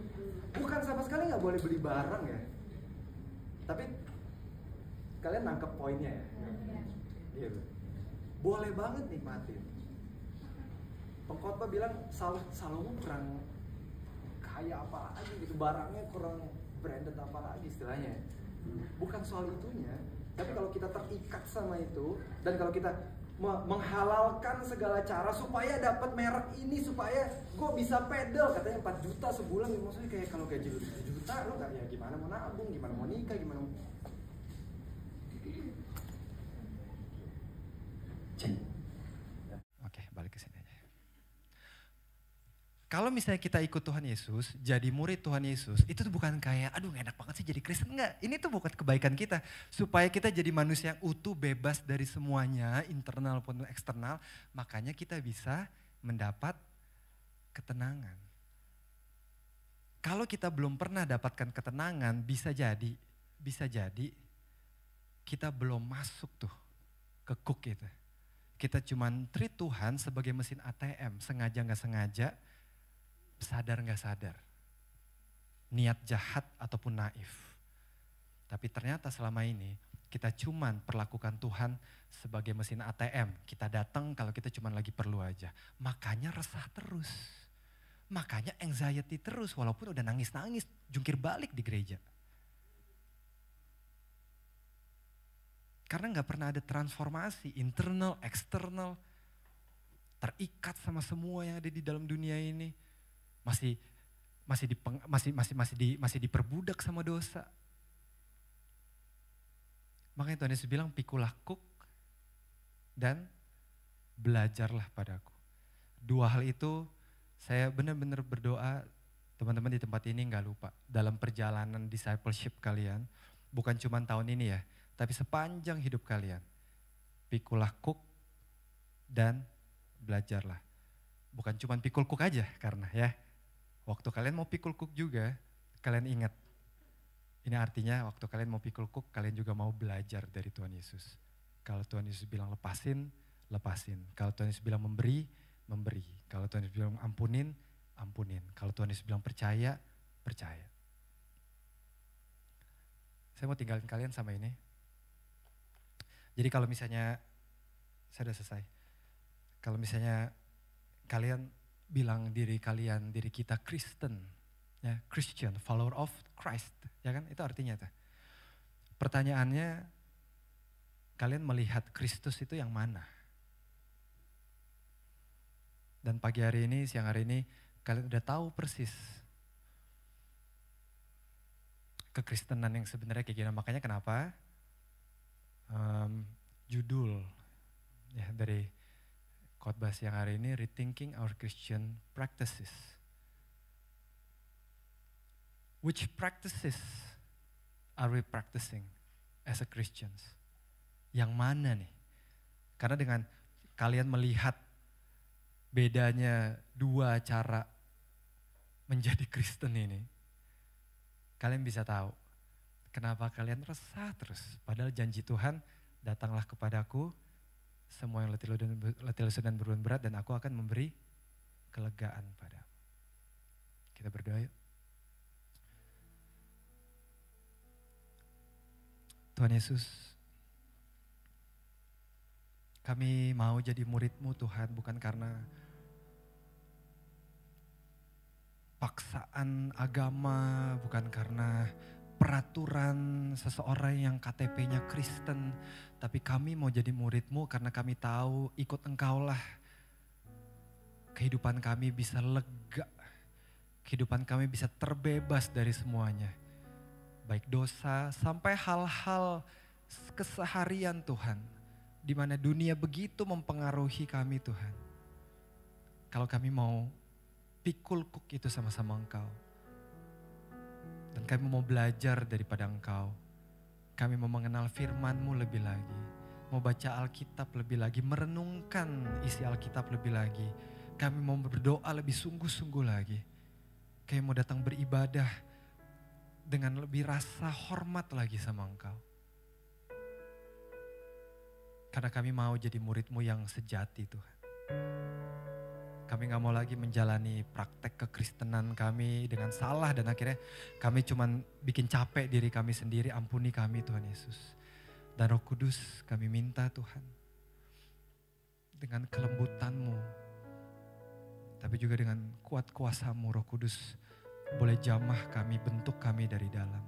Bukan sama sekali nggak boleh beli barang ya. Tapi kalian nangkep poinnya ya? Iya. Boleh banget nikmatin. Pengkhotbah bilang Salomo kurang kaya apa lagi gitu, barangnya kurang branded apa lagi istilahnya. Bukan soal itunya, tapi kalau kita terikat sama itu dan kalau kita menghalalkan segala cara supaya dapat merek ini, supaya gue bisa pedal, katanya 4 juta sebulan, maksudnya kayak kalau gaji lu 7 juta lu gak, ya gimana mau nabung, gimana mau nikah, gimana mau... Oke, balik ke sini aja. Kalau misalnya kita ikut Tuhan Yesus, jadi murid Tuhan Yesus, itu tuh bukan kayak, aduh enak banget sih jadi Kristen. Enggak, ini tuh bukan kebaikan kita. Supaya kita jadi manusia yang utuh, bebas dari semuanya, internal maupun eksternal. Makanya kita bisa mendapat ketenangan. Kalau kita belum pernah dapatkan ketenangan, bisa jadi kita belum masuk tuh ke cook itu. Kita cuman treat Tuhan sebagai mesin ATM, sengaja gak sengaja, sadar gak sadar, niat jahat ataupun naif. Tapi ternyata selama ini kita cuman perlakukan Tuhan sebagai mesin ATM. Kita datang kalau kita cuman lagi perlu aja. Makanya resah terus, makanya anxiety terus walaupun udah nangis-nangis, jungkir balik di gereja. Karena gak pernah ada transformasi, internal, eksternal, terikat sama semua yang ada di dalam dunia ini. Masih diperbudak sama dosa. Makanya Tuhan Yesus bilang pikulah kuk dan belajarlah padaku. 2 hal itu saya benar-benar berdoa teman-teman di tempat ini gak lupa. Dalam perjalanan discipleship kalian, bukan cuma tahun ini ya, tapi sepanjang hidup kalian. Pikulah kuk dan belajarlah. Bukan cuma pikul kuk aja karena ya. Waktu kalian mau pikul kuk juga, kalian ingat. Ini artinya waktu kalian mau pikul kuk, kalian juga mau belajar dari Tuhan Yesus. Kalau Tuhan Yesus bilang lepasin, lepasin. Kalau Tuhan Yesus bilang memberi, memberi. Kalau Tuhan Yesus bilang ampunin, ampunin. Kalau Tuhan Yesus bilang percaya, percaya. Saya mau tinggalin kalian sama ini. Jadi kalau misalnya saya udah selesai. Kalau misalnya kalian bilang diri kita Kristen, ya Christian, follower of Christ, ya kan? Itu artinya tuh. Pertanyaannya, kalian melihat Kristus itu yang mana? Dan pagi hari ini, siang hari ini, kalian udah tahu persis kekristenan yang sebenarnya kayak gimana. Makanya kenapa judul ya dari khotbah siang hari ini, Rethinking Our Christian Practices. Which practices are we practicing as a Christians? Yang mana nih? Karena dengan kalian melihat bedanya dua cara menjadi Kristen ini, kalian bisa tahu kenapa kalian resah terus. Padahal janji Tuhan, datanglah kepadaku semua yang letih lesu dan beban berat, dan aku akan memberi kelegaan padamu. Kita berdoa yuk. Tuhan Yesus, kami mau jadi murid-Mu Tuhan, bukan karena paksaan agama, bukan karena peraturan seseorang yang KTP-nya Kristen, tapi kami mau jadi murid-Mu karena kami tahu ikut Engkaulah kehidupan kami bisa lega, kehidupan kami bisa terbebas dari semuanya. Baik dosa sampai hal-hal keseharian Tuhan, di mana dunia begitu mempengaruhi kami Tuhan. Kalau kami mau pikul kuk itu sama-sama Engkau, dan kami mau belajar daripada Engkau, kami mau mengenal firman-Mu lebih lagi, mau baca Alkitab lebih lagi, merenungkan isi Alkitab lebih lagi, kami mau berdoa lebih sungguh-sungguh lagi, kami mau datang beribadah dengan lebih rasa hormat lagi sama Engkau. Karena kami mau jadi murid-Mu yang sejati Tuhan. Kami gak mau lagi menjalani praktek kekristenan kami dengan salah, dan akhirnya kami cuman bikin capek diri kami sendiri. Ampuni kami Tuhan Yesus. Dan Roh Kudus kami minta Tuhan, dengan kelembutan-Mu, tapi juga dengan kuat kuasa-Mu Roh Kudus, boleh jamah kami, bentuk kami dari dalam.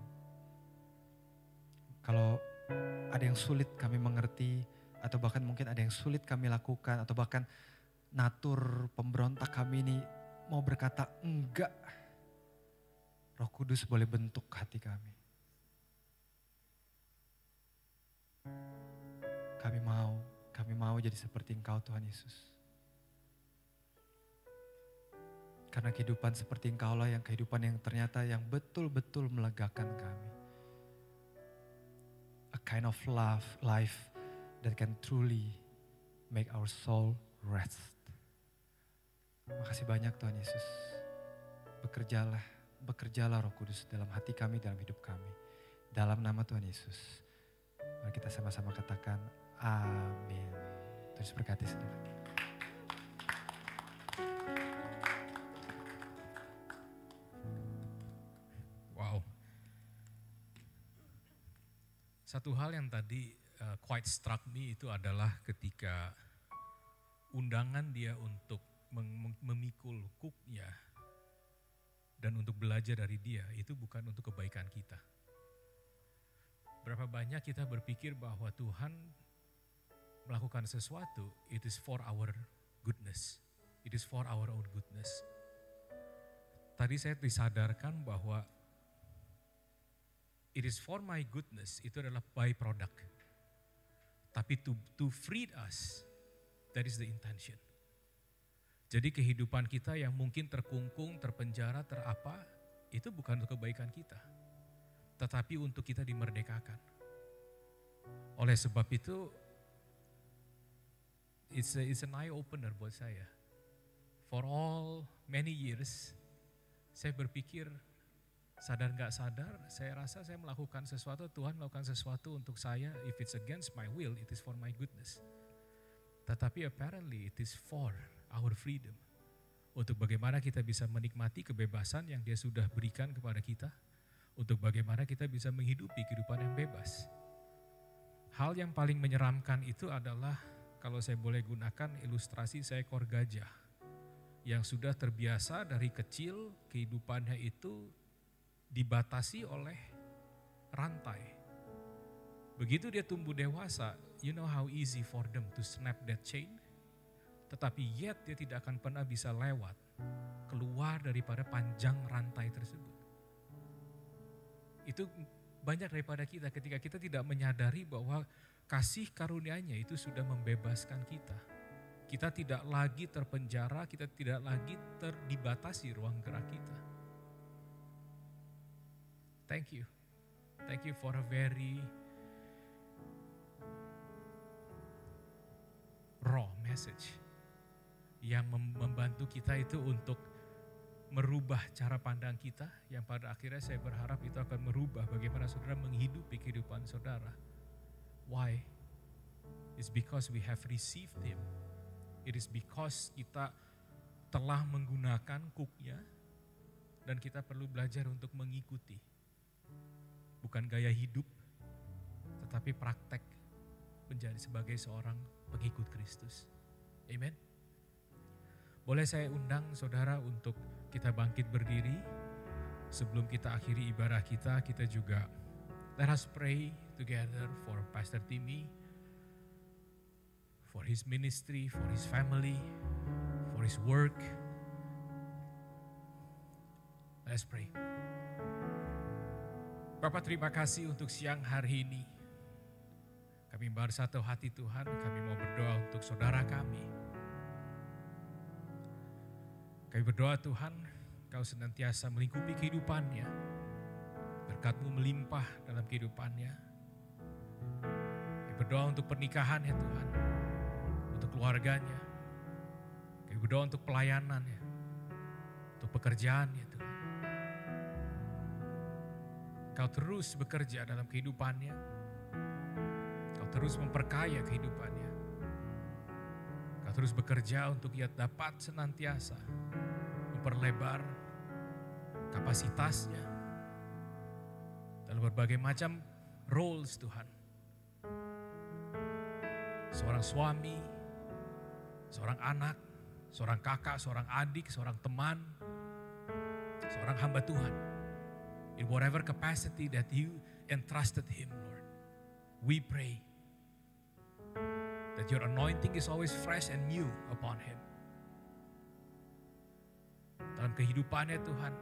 Kalau ada yang sulit kami mengerti, atau bahkan mungkin ada yang sulit kami lakukan, atau bahkan natur pemberontak kami ini mau berkata enggak, Roh Kudus boleh bentuk hati kami. Kami mau jadi seperti Engkau Tuhan Yesus. Karena kehidupan seperti Engkau lah yang kehidupan yang ternyata yang betul-betul melegakan kami. A kind of life that can truly make our soul rest. Makasih banyak Tuhan Yesus. Bekerjalah Roh Kudus dalam hati kami, dalam hidup kami. Dalam nama Tuhan Yesus. Mari kita sama-sama katakan amin. Terus berkati saudara. Satu hal yang tadi quite struck me itu adalah ketika undangan dia untuk memikul kuknya dan untuk belajar dari dia, itu bukan untuk kebaikan kita. Berapa banyak kita berpikir bahwa Tuhan melakukan sesuatu, it is for our goodness, it is for our own goodness. Tadi saya disadarkan bahwa it is for my goodness, itu adalah byproduct. Tapi to free us, that is the intention. Jadi kehidupan kita yang mungkin terkungkung, terpenjara, terapa, itu bukan untuk kebaikan kita. Tetapi untuk kita dimerdekakan. Oleh sebab itu, it's an eye opener buat saya. For all many years, saya berpikir, sadar gak sadar, saya rasa saya melakukan sesuatu, Tuhan melakukan sesuatu untuk saya, if it's against my will, it is for my goodness. Tetapi apparently it is for our freedom. Untuk bagaimana kita bisa menikmati kebebasan yang dia sudah berikan kepada kita. Untuk bagaimana kita bisa menghidupi kehidupan yang bebas. Hal yang paling menyeramkan itu adalah kalau saya boleh gunakan ilustrasi seekor gajah yang sudah terbiasa dari kecil kehidupannya itu dibatasi oleh rantai. Begitu dia tumbuh dewasa, you know how easy for them to snap that chain? Tetapi yet dia tidak akan pernah bisa lewat, keluar daripada panjang rantai tersebut. Itu banyak daripada kita ketika kita tidak menyadari bahwa kasih karunia-Nya itu sudah membebaskan kita. Kita tidak lagi terpenjara, kita tidak lagi dibatasi ruang gerak kita. Thank you. Thank you for a very raw message yang membantu kita itu untuk merubah cara pandang kita, yang pada akhirnya saya berharap itu akan merubah bagaimana saudara menghidupi kehidupan saudara. Why? It's because we have received Him. It is because kita telah menggunakan cook-nya dan kita perlu belajar untuk mengikuti. Bukan gaya hidup, tetapi praktek menjadi sebagai seorang pengikut Kristus. Amen. Boleh saya undang saudara untuk kita bangkit berdiri. Sebelum kita akhiri ibadah kita juga let us pray together for Pastor Timmy, for his ministry, for his family, for his work. Let's pray. Bapak, terima kasih untuk siang hari ini. Kami bersatu hati Tuhan, kami mau berdoa untuk saudara kami. Kami berdoa Tuhan, Kau senantiasa melingkupi kehidupannya. Berkat-Mu melimpah dalam kehidupannya. Kami berdoa untuk pernikahannya Tuhan, untuk keluarganya. Kami berdoa untuk pelayanannya, untuk pekerjaannya Tuhan. Kau terus bekerja dalam kehidupannya. Kau terus memperkaya kehidupannya. Kau terus bekerja untuk ia dapat senantiasa memperlebar kapasitasnya dalam berbagai macam roles Tuhan. Seorang suami, seorang anak, seorang kakak, seorang adik, seorang teman, seorang hamba Tuhan. In whatever capacity that you entrusted him, Lord. We pray that your anointing is always fresh and new upon him. Dalam kehidupannya Tuhan,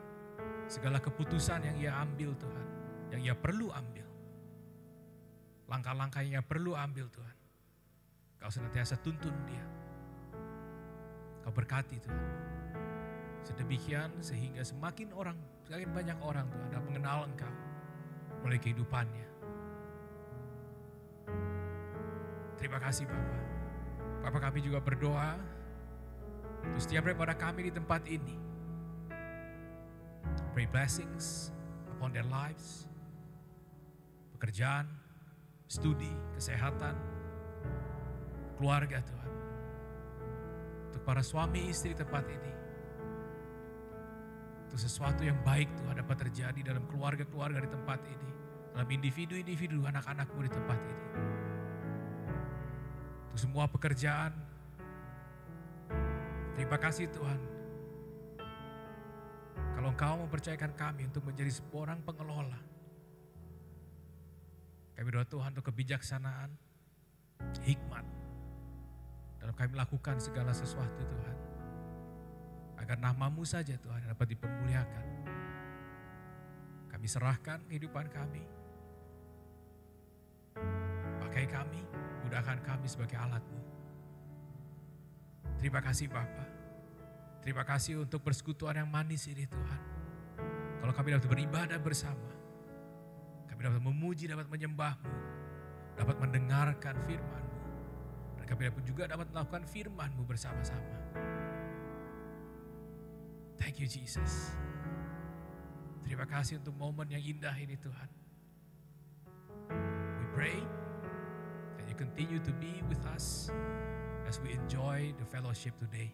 segala keputusan yang ia ambil Tuhan, yang ia perlu ambil, langkah-langkah yang ia perlu ambil Tuhan, Kau senantiasa tuntun dia. Kau berkati Tuhan. Sedemikian sehingga semakin banyak orang Tuhan dapat mengenal Engkau melalui kehidupannya. Terima kasih Bapa. Bapa, kami juga berdoa untuk setiap daripada kami di tempat ini. Pray blessings upon their lives. Pekerjaan, studi, kesehatan, keluarga Tuhan. Untuk para suami istri di tempat ini. Untuk sesuatu yang baik Tuhan dapat terjadi dalam keluarga-keluarga di tempat ini. Dalam individu-individu anak-anakmu di tempat ini. Untuk semua pekerjaan. Terima kasih Tuhan. Kalau Engkau mempercayakan kami untuk menjadi seorang pengelola. Kami doa Tuhan untuk kebijaksanaan, hikmat. Dalam kami melakukan segala sesuatu Tuhan. Agar nama-Mu saja Tuhan dapat dipermuliakan. Kami serahkan kehidupan kami. Pakai kami, mudahkan kami sebagai alat-Mu. Terima kasih Bapa. Terima kasih untuk persekutuan yang manis ini Tuhan. Kalau kami dapat beribadah bersama. Kami dapat memuji, dapat menyembah-Mu. Dapat mendengarkan firman-Mu. Dan kami juga dapat melakukan firman-Mu bersama-sama. Thank you Jesus. Terima kasih untuk momen yang indah ini Tuhan. We pray that you continue to be with us as we enjoy the fellowship today.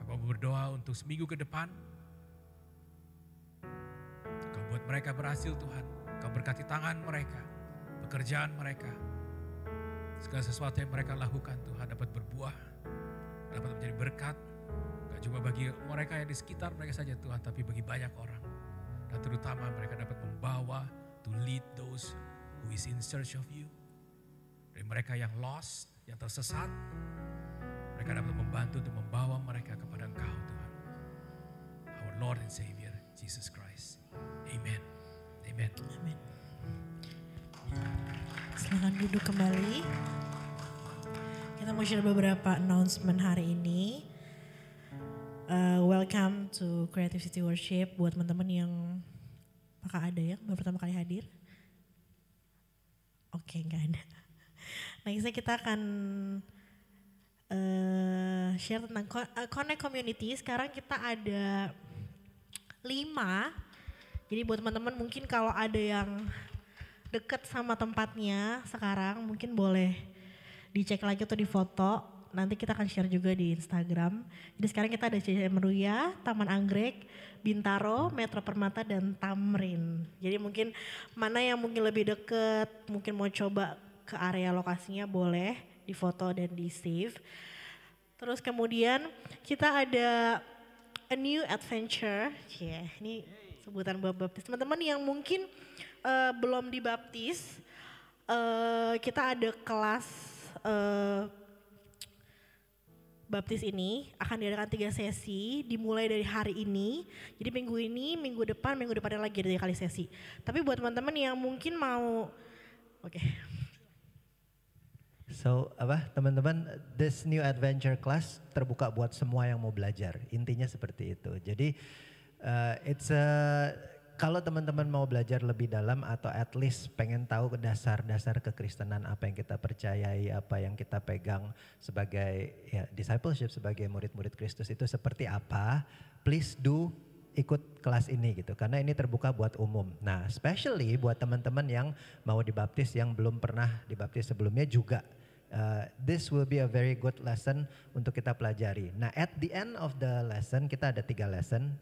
Hamba berdoa untuk seminggu ke depan. Kau buat mereka berhasil Tuhan. Kau berkati tangan mereka, pekerjaan mereka. Segala sesuatu yang mereka lakukan Tuhan dapat berbuah, dapat menjadi berkat. Gak cuma bagi mereka yang di sekitar mereka saja Tuhan, tapi bagi banyak orang. Dan terutama mereka dapat membawa to lead those who is in search of you. Dari mereka yang lost, yang tersesat, mereka dapat membantu untuk membawa mereka kepada Engkau Tuhan. Our Lord and Savior, Jesus Christ. Amen. Amen. Amin. Silakan duduk kembali. Kita mau share beberapa announcement hari ini. Welcome to Creative City Worship buat teman-teman yang apakah ada yang baru pertama kali hadir? Oke, nggak ada. Nextnya kita akan share tentang Connect Community. Sekarang kita ada 5. Jadi buat teman-teman mungkin kalau ada yang deket sama tempatnya sekarang mungkin boleh dicek lagi atau difoto. Nanti kita akan share juga di Instagram. Jadi sekarang kita ada CCM Meruya, Taman Anggrek, Bintaro, Metro Permata, dan Tamrin. Jadi mungkin mana yang mungkin lebih deket, mungkin mau coba ke area lokasinya boleh difoto dan di save. Terus kemudian kita ada a new adventure. Ini sebutan buat baptis. Teman-teman yang mungkin belum dibaptis, kita ada kelas baptis ini akan diadakan 3 sesi dimulai dari hari ini. Jadi minggu ini, minggu depannya lagi ada kali sesi. Tapi buat teman-teman yang mungkin mau, So teman-teman, this new adventure class terbuka buat semua yang mau belajar. Intinya seperti itu. Jadi kalau teman-teman mau belajar lebih dalam atau at least pengen tahu dasar-dasar kekristenan, apa yang kita percayai, apa yang kita pegang sebagai discipleship, sebagai murid-murid Kristus itu seperti apa, please do ikut kelas ini gitu. Karena ini terbuka buat umum. Nah, especially buat teman-teman yang mau dibaptis yang belum pernah dibaptis sebelumnya juga. This will be a very good lesson untuk kita pelajari. Nah, at the end of the lesson, kita ada 3 lesson.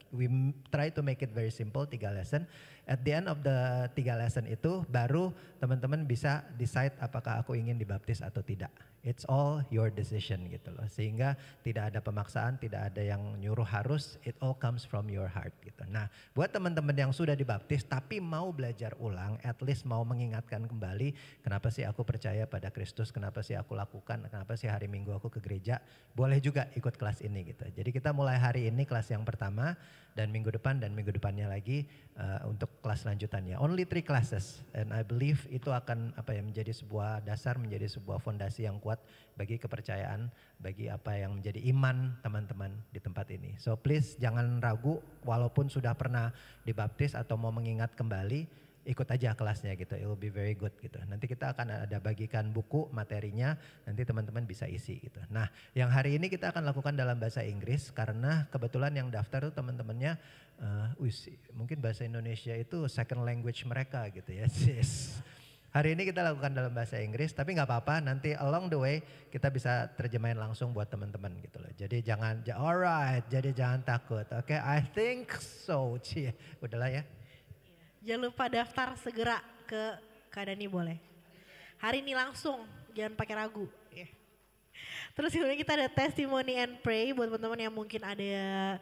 We try to make it very simple, 3 lesson. At the end of the 3 lesson itu, baru teman-teman bisa decide apakah aku ingin dibaptis atau tidak. It's all your decision gitu loh. Sehingga tidak ada pemaksaan, tidak ada yang nyuruh harus, it all comes from your heart gitu. Nah, buat teman-teman yang sudah dibaptis tapi mau belajar ulang, at least mau mengingatkan kembali, kenapa sih aku percaya pada Kristus, kenapa sih aku lakukan, kenapa sih hari Minggu aku ke gereja, boleh juga ikut kelas ini gitu. Jadi kita mulai hari ini kelas yang pertama, dan minggu depan dan minggu depannya lagi untuk kelas lanjutannya. Only 3 classes, and I believe itu akan menjadi sebuah dasar, menjadi sebuah fondasi yang kuat bagi kepercayaan, bagi apa yang menjadi iman teman-teman di tempat ini. So please jangan ragu, walaupun sudah pernah dibaptis atau mau mengingat kembali, ikut aja kelasnya gitu, it will be very good gitu. Nanti kita akan ada bagikan buku materinya, nanti teman-teman bisa isi gitu. Nah, yang hari ini kita akan lakukan dalam bahasa Inggris karena kebetulan yang daftar tuh teman-temannya, mungkin bahasa Indonesia itu second language mereka gitu ya. Hari ini kita lakukan dalam bahasa Inggris, tapi nggak apa-apa, nanti along the way kita bisa terjemahin langsung buat teman-teman gitu loh. Jadi jadi jangan takut. Oke, I think so. Udahlah ya. Jangan lupa daftar segera ke Kak Dani boleh. Hari ini langsung, jangan pakai ragu. Terus kemudian kita ada testimony and pray buat teman-teman yang mungkin ada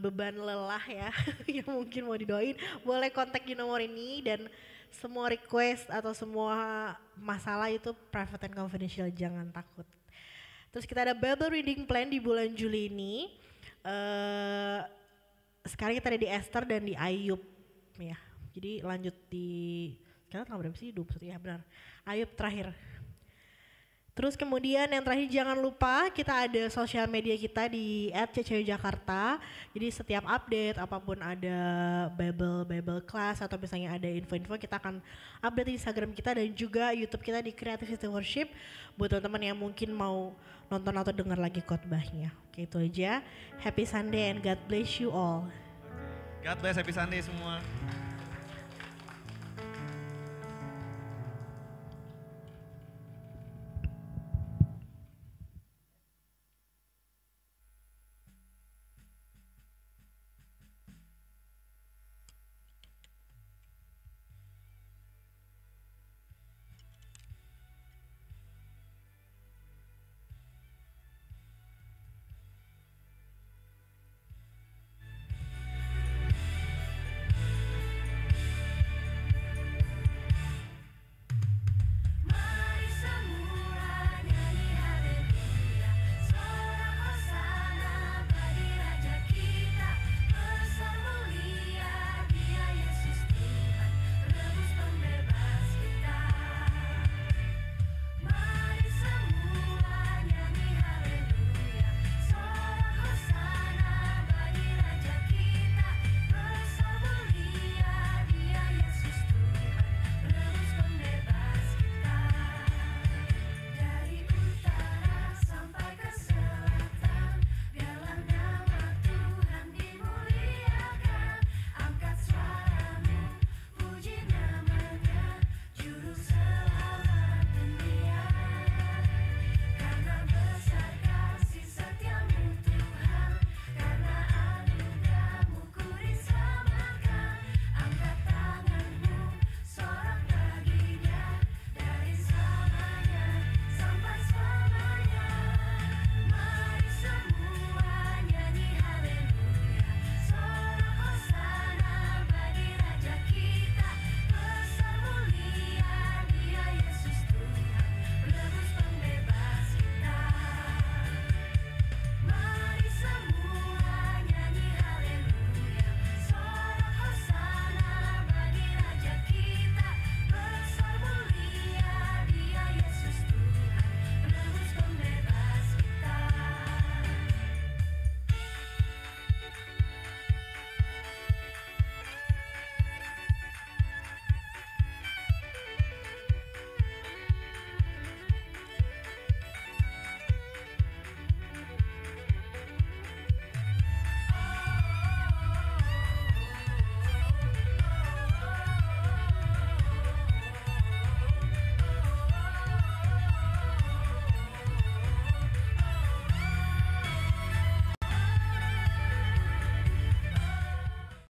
beban lelah ya, yang mungkin mau didoain. Boleh kontak di nomor ini dan semua request atau semua masalah itu private and confidential, jangan takut. Terus kita ada Bible reading plan di bulan Juli ini. Sekarang kita ada di Esther dan di Ayub. Ya, jadi lanjut di sekarang tanggal berapa sih? 21 ya benar. Ayub terakhir. Terus kemudian yang terakhir jangan lupa kita ada sosial media kita di @ccwjakarta. Jadi setiap update apapun ada Bible class atau misalnya ada info-info kita akan update di Instagram kita dan juga YouTube kita di Creative City Worship buat teman-teman yang mungkin mau nonton atau dengar lagi khotbahnya. Oke, itu aja. Happy Sunday and God bless you all. God bless, happy Sunday semua.